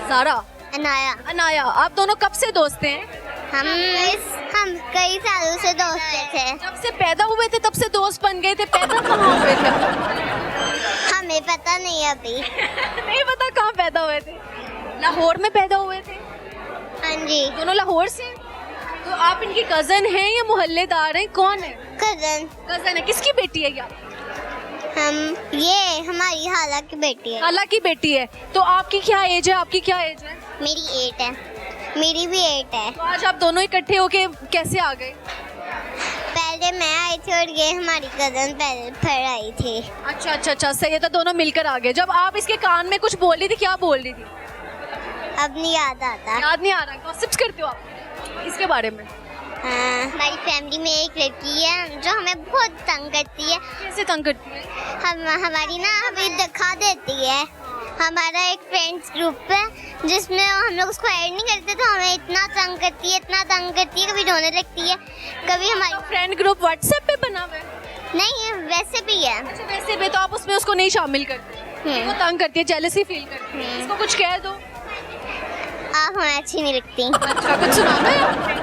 सारा। अनाया। अनाया। आप दोनों कब से दोस्त हैं? हम कई सालों से दोस्त थे। जब से पैदा हुए थे तब से दोस्त बन गए थे? पैदा कहाँ हुए थे? हमें पता नहीं अभी। नहीं पता कहाँ पैदा हुए थे? लाहौर में पैदा हुए थे? हाँ जी। दोनों लाहौर से? तो आप इनकी कजन हैं या मोहल्लेदार हैं? कौन है? कजन। कजन है। किसकी बेटी है ये? ये हमारी हाला की बेटी है। खाला की बेटी है। तो आपकी क्या एज है? आपकी क्या एज है? मेरी 8 है। मेरी भी 8 है। तो आज आप दोनों इकट्ठे होके कैसे आ गए? पहले मैं आई थी और ये हमारी कजन पहले फिर आई थी। अच्छा अच्छा अच्छा, सही है। तो दोनों मिलकर आ गए। जब आप इसके कान में कुछ बोल रही थी, क्या बोल रही थी? अब नहीं याद आता। याद नहीं आ रहा। गॉसिप्स करते हो आप इसके बारे में? हाँ, हमारी फैमिली में एक लड़की है जो हमें बहुत तंग करती है। कैसे तंग करती है? हमारी ना हमें दिखा देती है। हमारा एक फ्रेंड्स ग्रुप है जिसमें हम लोग उसको ऐड नहीं करते तो हमें इतना तंग करती है, इतना तंग करती है, कभी रोने लगती है, कभी हमारी फ्रेंड ग्रुप व्हाट्सएप पे बना हुआ है? नहीं वैसे भी है। अच्छा, वैसे भी तो आप उसमें उसको नहीं शामिल करते? वो तंग करती है, जेलसी फील करती है। इसको कुछ कह दो। आप हमें अच्छी नहीं लगती। अच्छा, कुछ सुनाना है आपने?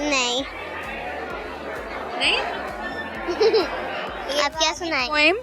नहीं। नहीं? आप क्या सुनाए? पोएम?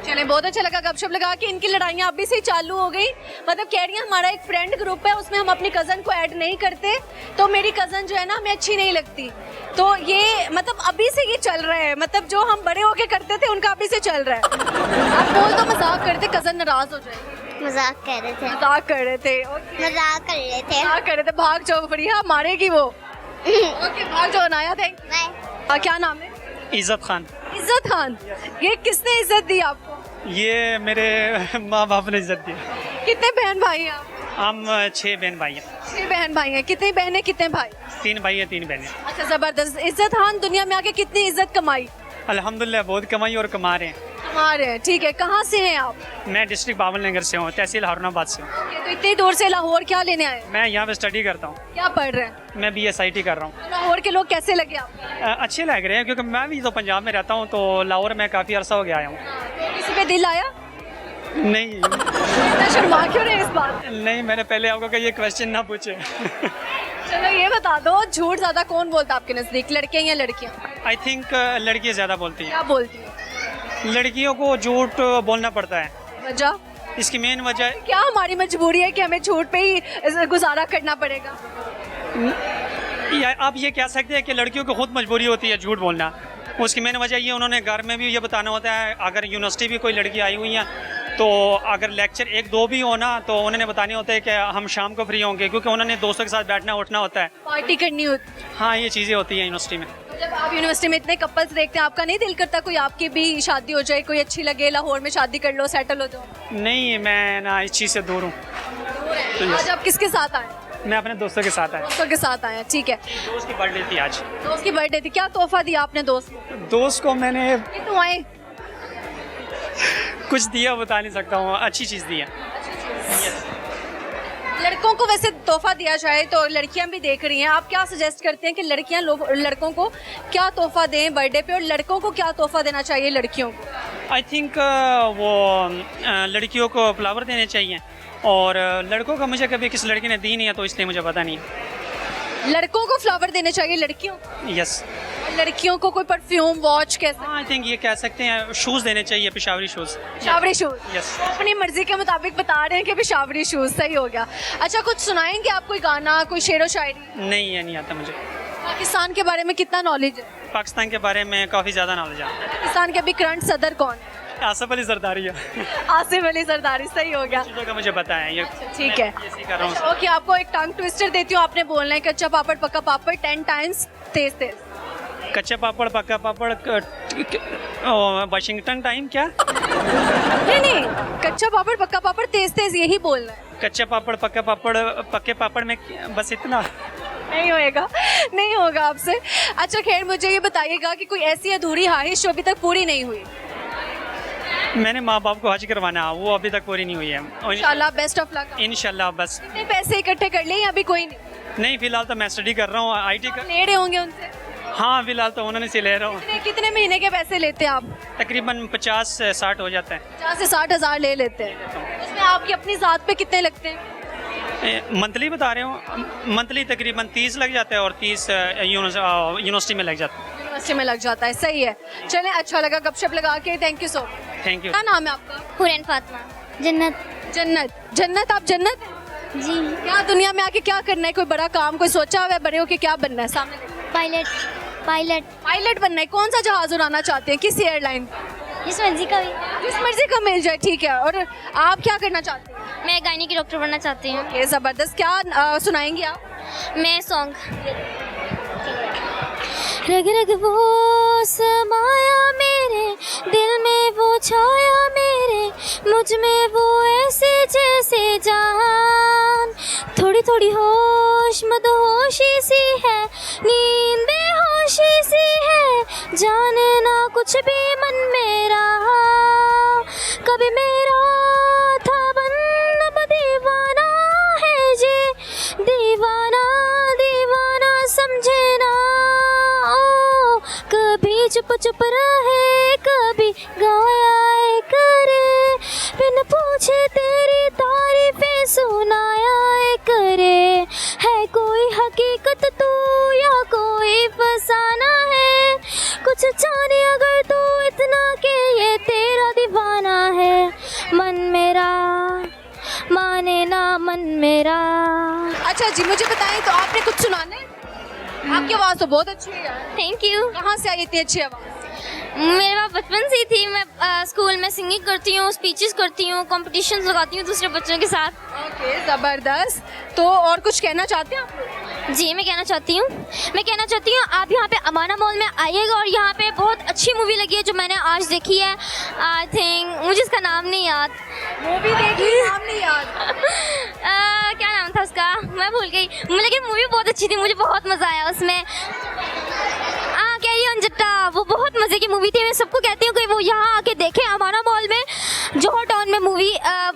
चले, बहुत अच्छा लगा गपशप लगा के। इनकी लड़ाइयाँ अभी से ही चालू हो गई। मतलब कह रही है हमारा एक फ्रेंड ग्रुप है, उसमें हम अपनी कजन को ऐड नहीं करते, तो मेरी कजन जो है ना हमें अच्छी नहीं लगती। तो ये मतलब अभी से ये चल रहा है। मतलब जो हम बड़े होके करते थे उनका अभी से चल रहा है। आप बोल तो मजाक करते, कजन नाराज हो जाएगी। मजाक कर रहे थे। मजाक कर रहे थे। मजाक कर रहे थे। मजाक कर रहे थे। भाग जाओ, बढ़िया मारेगी वो। ओके, भाग जाओ। Anaya, thank bye. क्या नाम है? इज़्ज़त खान। इज्जत खान। ये किसने इज्जत दी आपको? ये मेरे माँ बाप ने इज्जत दी। कितने बहन भाई हैं आप? हम 6 बहन भाई हैं। 6 बहन भाई हैं। कितने बहनें कितने भाई? 3 भाई हैं 3 बहनें। अच्छा, जबरदस्त। इज्जत खान दुनिया में आके कितनी इज्जत कमाई? अल्हम्दुलिल्लाह बहुत कमाई और कमा रहे हैं। कमा रहे हैं, ठीक है। कहाँ से हैं आप? मैं डिस्ट्रिक्ट बावलनगर से हूँ, तहसील हारूनाबाद से हूँ। तो इतनी दूर से लाहौर क्या लेने आए? मैं यहाँ पे स्टडी करता हूँ। क्या पढ़ रहे हैं? मैं BSIT कर रहा हूँ। लाहौर के लोग कैसे लगे आपको? अच्छे लग रहे हैं क्योंकि मैं भी तो पंजाब में रहता हूँ, तो लाहौर में काफ़ी अरसा हो गया आया हूँ। किसी पे दिल आया? नहीं इतना शर्मा क्यों रहे इस बात? नहीं, मैंने पहले आपको कहा ये क्वेश्चन ना पूछे। चलो ये बता दो, झूठ ज्यादा कौन बोलता आपके नजदीक, लड़के या लड़कियाँ? आई थिंक लड़कियाँ ज़्यादा बोलती हैं। क्या बोलती हैं? लड़कियों को झूठ बोलना पड़ता है। वजह? इसकी मेन वजह क्या हमारी मजबूरी है कि हमें झूठ पे ही गुजारा करना पड़ेगा? आप ये कह सकते हैं कि लड़कियों को खुद मजबूरी होती है झूठ बोलना। उसकी मेन वजह ये, उन्होंने घर में भी ये बताना होता है। अगर यूनिवर्सिटी भी कोई लड़की आई हुई है तो अगर लेक्चर 1-2 भी हो ना तो उन्होंने बताने होते हैं कि हम शाम को फ्री होंगे, क्योंकि उन्होंने दोस्तों के साथ बैठना उठना होता है, पार्टी करनी होती। हाँ ये चीज़ें होती हैं यूनिवर्सिटी में। जब आप यूनिवर्सिटी में इतने कपल्स देखते हैं, आपका नहीं दिल करता कोई आपकी भी शादी हो जाए, कोई अच्छी लगे, लाहौर में शादी कर लो, सेटल हो जाओ? नहीं, मैं ना इस चीज़ से दूर हूँ। तो आज आप किसके साथ आए? मैं अपने दोस्तों के साथ आया। दोस्तों के साथ आए हैं, ठीक है। दोस्त की बर्थडे थी आज। दोस्त की बर्थडे थी, क्या तोहफा दिया आपने दोस्त को? दोस्त को मैंने क्यों आए? कुछ दिया, बता नहीं सकता हूँ, अच्छी चीज़ दी है। लड़कों को वैसे तोहफा दिया जाए तो लड़कियां भी देख रही हैं, आप क्या सजेस्ट करते हैं कि लड़कियां लड़कों को क्या तोहफा दें बर्थडे पे, और लड़कों को क्या तोहफा देना चाहिए लड़कियों को? आई थिंक वो लड़कियों को फ्लावर देने चाहिए, और लड़कों का मुझे कभी किसी लड़की ने दी नहीं है तो इसलिए मुझे पता नहीं। लड़कों को फ्लावर देने चाहिए लड़कियों को? यस। लड़कियों को कोई परफ्यूम, वॉच, कैसे? आई थिंक ये कह सकते हैं शूज़ देने चाहिए, Peshawari shoes. Peshawari shoes. Yes. अपनी मर्जी के मुताबिक बता रहे हैं कि पेशावरी शूज, सही हो गया। अच्छा, कुछ सुनाएंगे आप, कोई गाना, कोई शेरो शायरी? नहीं, ये नहीं आता मुझे। पाकिस्तान के बारे में कितना नॉलेज है? पाकिस्तान के बारे में काफ़ी ज़्यादा नॉलेज है। पाकिस्तान के अभी करंट सदर कौन है? आसिफ अली जरदारी है। आसिफ अली जरदारी, सही हो गया। चीज़ों का मुझे पता है ये। ठीक है। इसी कर रहा हूँ। ओके, आपको एक टंग ट्विस्टर देती हूँ, आपने बोलना है कच्चा पापड़ पक्का पापड़ 10 टाइम्स तेज तेज। कच्चा पापड़ पक्का पापड़ वाशिंगटन टाइम क्या? नहीं, कच्चा पापड़ पक्का पापड़ तेज तेज, यही बोलना है। कच्चा पापड़ पक्का पापड़, पक्के पापड़ में बस इतना। नहीं होएगा, नहीं होगा आपसे। अच्छा खैर, मुझे ये बताइएगा कि कोई ऐसी अधूरी ख्वाहिश जो अभी तक पूरी नहीं हुई? मैंने माँ बाप को हज करवाना, वो अभी तक पूरी नहीं हुई है। इंशाल्लाह, बेस्ट ऑफ लक। इंशाल्लाह। बस कितने पैसे इकट्ठे कर लिए, अभी कोई नहीं? नहीं, फिलहाल तो मैं स्टडी कर रहा हूँ, IT का। ले रहे होंगे उनसे? हाँ, फिलहाल तो उन्होंने से ले रहा हूँ। कितने महीने के पैसे लेते हैं आप? तकरीबन 50 से 60 हो जाता है। 50 से 60 हज़ार ले लेते हैं। उसमें आपकी अपनी ज़ात पे कितने लगते हैं? मंथली बता रहे हूँ, मंथली तकरीबन 30 लग जाता है और 30 यूनिवर्सिटी में लग जाता है। यूनिवर्सिटी में लग जाता है, सही है। चलें, अच्छा लगा गपशप लगा के, thank you so much. Thank you. क्या नाम है आपका? हुरैन फातिमा। जन्नत। जन्नत। जन्नत, आप जन्नत हैं? जी। क्या दुनिया में आके क्या करना है, कोई बड़ा काम कोई सोचा हुआ है, बड़े होके क्या बनना है? सामने पायलट। पायलट। पायलट बनना है। कौन सा जहाज उड़ाना चाहते हैं, किस एयरलाइन? जिस मर्जी का भी। जिस मर्जी का मिल जाए, ठीक है। और आप क्या करना चाहते हैं? मैं गायनी की डॉक्टर बनना चाहती हूँ। ये ज़बरदस्त। क्या सुनाएंगी आप? मैं सॉन्ग रग रग वो समाया मेरे दिल में, वो छाया मेरे मुझ में, वो ऐसे जैसे जान, थोड़ी थोड़ी होश मदहोशी सी है, नींद बेहोशी सी है, जाने ना कुछ भी मन मेरा, कभी मेरा था बन अब दीवाना है ये, दीवाना दीवाना समझे ना, ओ कभी चुप चुप रहे, कभी गाया करे, बिन पूछे तेरी तारीफें सुनाया करे, है कोई हकीकत तू या कोई फसाना है, कुछ जाने अगर तू इतना कि ये तेरा दीवाना है, मन मेरा माने ना मन मेरा। अच्छा जी, मुझे बताएं तो आपने कुछ सुनाना है? आपकी आवाज़ तो बहुत अच्छी है यार। Thank you. कहाँ से आई इतनी अच्छी आवाज़? मेरे पास बचपन से ही थी। मैं स्कूल में सिंगिंग करती हूँ, स्पीचेस करती हूँ, कॉम्पिटिशन्स लगाती हूँ दूसरे बच्चों के साथ। ओके, ज़बरदस्त। तो और कुछ कहना चाहते हैं आप लोग? जी मैं कहना चाहती हूँ आप यहाँ पे अमाना मॉल में आइएगा, और यहाँ पे बहुत अच्छी मूवी लगी है जो मैंने आज देखी है। आई थिंक मुझे इसका नाम नहीं याद। मूवी देखी, नाम नहीं याद। क्या नाम था उसका, मैं भूल गई, लेकिन मूवी बहुत अच्छी थी, मुझे बहुत मज़ा आया उसमें। कैरी ऑन जट्टा, वो बहुत मज़े की मूवी थी। मैं सबको कहती हूँ कि वो यहाँ आके देखें, अमाना मॉल में जोहर टाउन में मूवी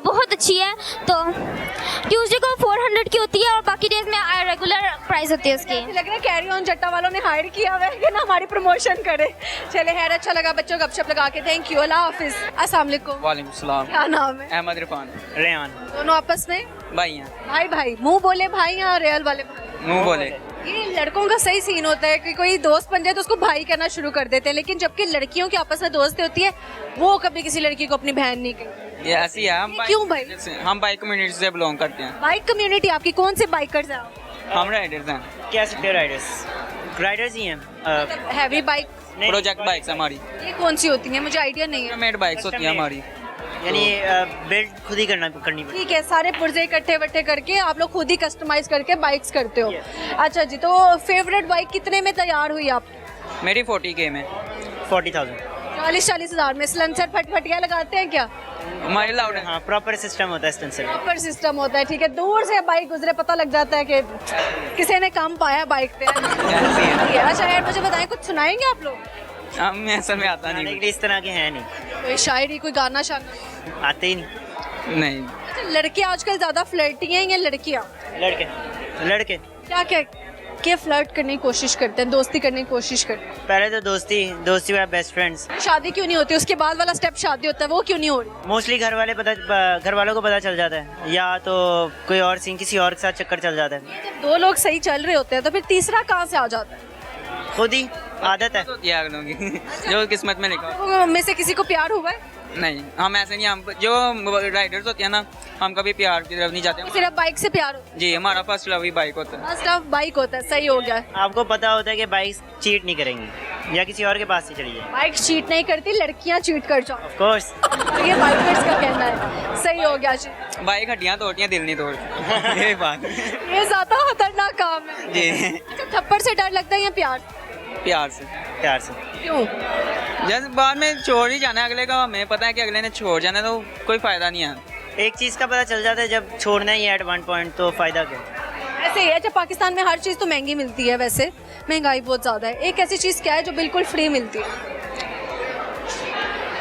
बहुत अच्छी है। तो ट्यूसडे को 400 की होती है और बाकी डेज में रेगुलर प्राइस होती है उसकी। लग रहा है कैरी ऑन जट्टा वालों ने हायर किया हुआ है कि ना हमारी प्रमोशन करे। चले खैर, अच्छा लगा बच्चों गपशप लगा के। थैंक यू, अल्लाह हाफिज़। अस्सलाम वालेकुम। वालेकुम सलाम। क्या नाम है? अहमद इरफान। रेहान। दोनों आपस में भाई हैं। भाई भाई, मुंह बोले भाई या रियल वाले भाई? मुंह बोले। ये लड़कों का सही सीन होता है कि कोई दोस्त बन जाए तो उसको भाई कहना शुरू कर देते हैं, लेकिन जबकि लड़कियों की आपस में दोस्ती होती है वो कभी किसी लड़की को अपनी बहन नहीं कहती। ये ऐसी है। ये क्यों भाई? हम बाइक कम्युनिटी से बिलोंग करते हैं। बाइक कम्युनिटी आपकी? कौन से बाइकर्स हैं आप? हम राइडर्स हैं। क्या सकते राइडर्स ही हैं। Heavy bike? प्रोजेक्ट बाइक्स हमारी। ये कौन सी होती हैं? मुझे आइडिया नहीं है। मेड बाइक्स होती हैं हमारी। यानी बिल्ड खुद ही करनी पड़ती ठीक है, सारे पुर्जे इकट्ठे वट्ठे करके आप लोग खुद ही कस्टमाइज करके बाइक्स करते हो। अच्छा जी, तो फेवरेट बाइक कितने में तैयार हुई आप? मेरी 40K में। 40,000। 40-40 हज़ार में। सिलेंसर फटफटिया लगाते हैं क्या? हमारे लाउड है। हाँ, प्रॉपर सिस्टम होता है स्टेंसर। प्रॉपर सिस्टम होता है, ठीक है। दूर से बाइक गुजरे पता लग जाता है कि किसी ने कम पाया बाइक पे। अच्छा यार, मुझे बताएं, कुछ सुनाएंगे आप लोग? हम असल में आता नहीं। इस तरह के हैं नहीं। कोई शायरी, कोई गाना शाना? आते ही नहीं। नहीं। अच्छा, लड़के आजकल ज्यादा फ्लर्टी हैं या लड़कियां? लड़के क्या फ्लर्ट करने की कोशिश करते हैं, दोस्ती करने की कोशिश करते हैं? पहले तो दोस्ती वाला बेस्ट फ्रेंड्स। शादी क्यों नहीं होती? उसके बाद वाला स्टेप शादी होता है, वो क्यों नहीं हो रही? मोस्टली घर वालों को पता चल जाता है, या तो कोई और सीन किसी और के साथ चक्कर चल जाता है। जब दो लोग सही चल रहे होते हैं तो फिर तीसरा कहाँ से आ जाता है? खुद ही आदत है। जो किस्मत में लिखा। लोगों में से किसी को प्यार हुआ है? नहीं, हम ऐसे नहीं। हम जो राइडर्स होती है ना, हम कभी प्यार की तरफ नहीं जाते। सिर्फ बाइक से प्यार होता है? जी, हमारा फर्स्ट लव ही बाइक होता है। फर्स्ट लव बाइक होता है, सही हो गया। आपको पता होता है कि बाइक चीट नहीं करेंगी, या किसी और के पास से चली जाए। बाइक चीट नहीं करती, लड़कियां चीट कर जाओ। Of course. ये बाइकर्स का कहना है, सही हो गया जी। बाइक हड्डियाँ तोड़ती हैं, दिल नहीं तोड़ती। यही बात। ये ज्यादा खतरनाक काम है जी। अच्छा, थप्पड़ से डर लगता है या प्यार? प्यार से। क्यों? जैसे बाद में छोड़ ही जाना है अगले का, हमें पता है कि अगले ने छोड़ जाना है तो कोई फायदा नहीं है। एक चीज़ का पता चल जाता है जब छोड़ना ही है एट वन पॉइंट, तो फायदा क्या? ऐसे ही है। अच्छा, पाकिस्तान में हर चीज़ तो महंगी मिलती है, वैसे महंगाई बहुत ज़्यादा है। एक ऐसी चीज़ क्या है जो बिल्कुल फ्री मिलती है?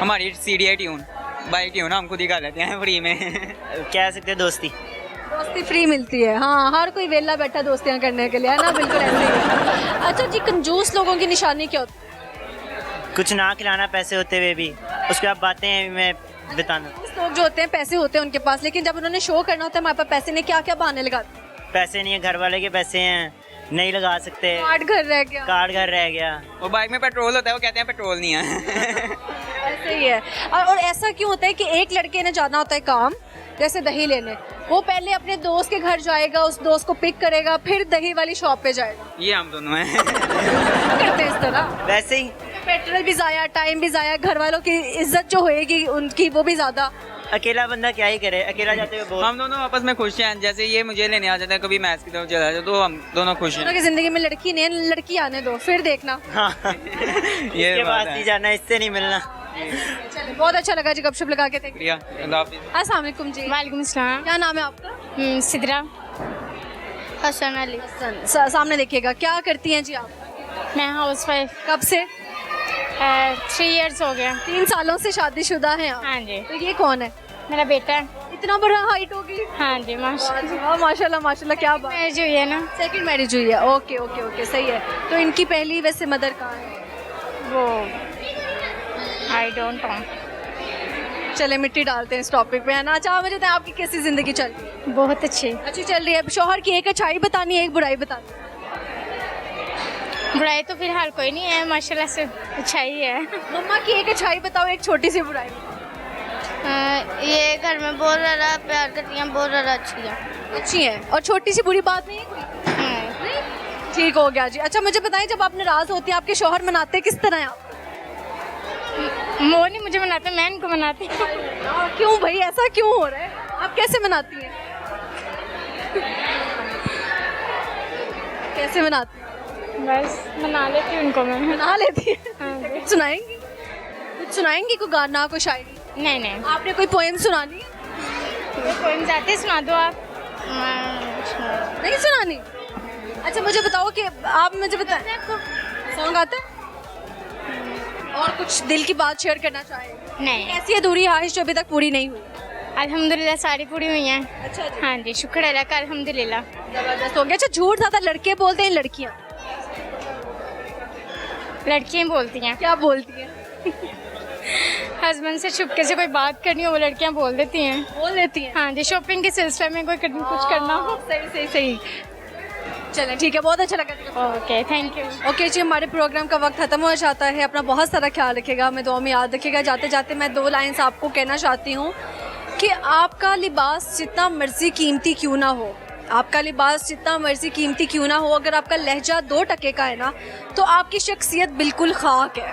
हमारी CDI ट्यून, बाइक ट्यून हम खुद ही कर लेते हैं फ्री में। कह सकते हैं दोस्ती फ्री मिलती है। हाँ, हर कोई वेला बैठा दोस्तियाँ करने के लिए, है ना? बिल्कुल ऐसे ही है। अच्छा जी, कंजूस लोगों की निशानी क्या होती है? कुछ ना खिलाना पैसे होते हुए भी, उसके बाद बातें में बिताना। लोग जो होते हैं पैसे होते हैं उनके पास, लेकिन जब उन्होंने शो करना होता है हमारे पास पैसे नहीं, क्या क्या बहाने लगाते हैं? पैसे नहीं है, घर वाले के पैसे हैं, नहीं लगा सकते, कार्ड घर रह गया, कार्ड घर रह गया। वो बाइक में पेट्रोल होता है, वो कहते हैं पेट्रोल नहीं है। ऐसे ही है। और ऐसा क्यों होता है कि एक लड़के ने जाना होता है काम, जैसे दही लेने, वो पहले अपने दोस्त के घर जाएगा, उस दोस्त को पिक करेगा, फिर दही वाली शॉप पे जाएगा। ये हम दोनों हैं। करते हैं इस तरह। वैसे ही पेट्रोल भी ज़ाया, टाइम भी ज़ाया, घर वालों की इज्जत जो होएगी उनकी वो भी ज़्यादा। अकेला बंदा क्या ही करे, अकेला जाते हुए बहुत। हम दोनों आपस में खुश हैं, जैसे ये मुझे लेने आ जाते हैं, कभी मैच की तरफ चला जाते, तो हम दोनों खुश दोनों हैं। की ज़िंदगी में लड़की नहीं है, लड़की आने दो फिर देखना। हाँ ये इसके बात पास है। नहीं जाना, इससे नहीं मिलना। चलिए बहुत अच्छा लगा जी गपशप लगा के। Thank you. शुक्रिया, अल्लाह हाफिज़। अस्सलाम वालेकुम जी। वालेकुम अस्सलाम। क्या नाम है आपका? सिद्रा हसन अली। सामने देखिएगा, क्या करती हैं जी आप? मैं हाउस वाइफ। कब से? 3 इयर्स हो गया। 3 सालों से शादीशुदा हैं आप? हाँ जी। तो ये कौन है? मेरा बेटा है। इतना बड़ा हाइट होगी? हाँ जी माशाल्लाह। माशाल्लाह माशाल्लाह, क्या बात। मैरिज हुई है ना। सेकंड मैरिज हुई है, ओके ओके ओके, सही है। तो इनकी पहली वैसे मदर कहाँ है? वो आई डोंट नो। चले मिट्टी डालते हैं इस टॉपिक पे, है ना। अच्छा मुझे बताएं आपकी कैसी जिंदगी चल रही है? बहुत अच्छी। अच्छी चल रही है। शौहर की एक अच्छाई बतानी है, एक बुराई बतानी है। बुराई तो फिलहाल कोई नहीं है, माशाल्लाह से अच्छा ही है। मम्मा की एक अच्छाई बताओ, एक छोटी सी बुराई। ये घर में बहुत ज़्यादा प्यार करती हैं, बहुत ज़्यादा अच्छी है। अच्छी है, और छोटी सी बुरी बात नहीं है कोई? ठीक हो गया जी। अच्छा मुझे बताएं, जब आप नाराज होती हैं आपके शौहर मनाते किस तरह हैं आप? वो नहीं मुझे मनाते, मैं इनको मनाती हूँ। क्यों भाई, ऐसा क्यों हो रहा है? आप कैसे मनाती हैं? कैसे मनाती हैं? बस मना लेती हूँ उनको मैं। मना लेती है? हाँ जी। कुछ सुनाएंगी? कुछ सुनाएंगी, कोई गाना, कोई शायरी? नहीं नहीं, आपने कोई पोएम सुनानी है? पोएम आते सुना दो आप। नहीं सुनानी? अच्छा मुझे बताओ कि आप मुझे बताएं, सॉन्ग आता है? और कुछ दिल की बात शेयर करना चाहें? नहीं, ऐसी अधूरी ख्वाहिश जो अभी तक पूरी नहीं हुई? अल्हम्दुलिल्लाह सारी पूरी हुई हैं। अच्छा जी। हाँ जी, शुक्र अल्लाह का, अल्हम्दुलिल्लाह। जबरदस्त हो गया। अच्छा झूठ ज़्यादा लड़के बोलते हैं लड़कियाँ? लड़कियाँ बोलती हैं। क्या बोलती हैं? हस्बैंड से चुपके से कोई बात करनी हो वो लड़कियाँ बोल देती हैं। बोल देती हैं? हाँ जी, शॉपिंग के सिलसिले में कोई कुछ करना हो। सही सही सही। चलें ठीक है, बहुत अच्छा लगा। Okay thank you. ओके जी, हमारे प्रोग्राम का वक्त ख़त्म हो जाता है। अपना बहुत सारा ख्याल रखिएगा, हमें दुआ में याद रखिएगा। जाते जाते मैं 2 लाइन्स आपको कहना चाहती हूँ कि आपका लिबास जितना मर्जी कीमती क्यों ना हो, आपका लिबास जितना मर्जी कीमती क्यों ना हो, अगर आपका लहजा 2 टके का है ना, तो आपकी शख्सियत बिल्कुल खाक है।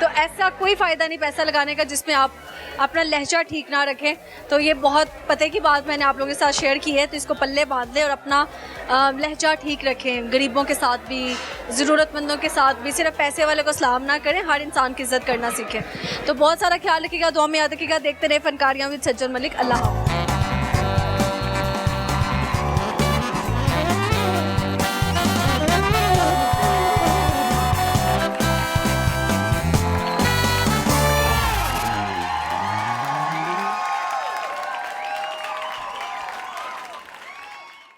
तो ऐसा कोई फ़ायदा नहीं पैसा लगाने का जिसमें आप अपना लहजा ठीक ना रखें। तो ये बहुत पते की बात मैंने आप लोगों के साथ शेयर की है, तो इसको पल्ले बांध लें और अपना लहजा ठीक रखें। गरीबों के साथ भी, ज़रूरतमंदों के साथ भी, सिर्फ पैसे वाले को सलाम ना करें, हर इंसान की इज़्ज़त करना सीखें। तो बहुत सारा ख्याल रखिएगा, दुआ में याद रखिएगा। देखते रहे फनकारियाँ विद सज्जन मलिक। अल्लाह हाफ़िज़।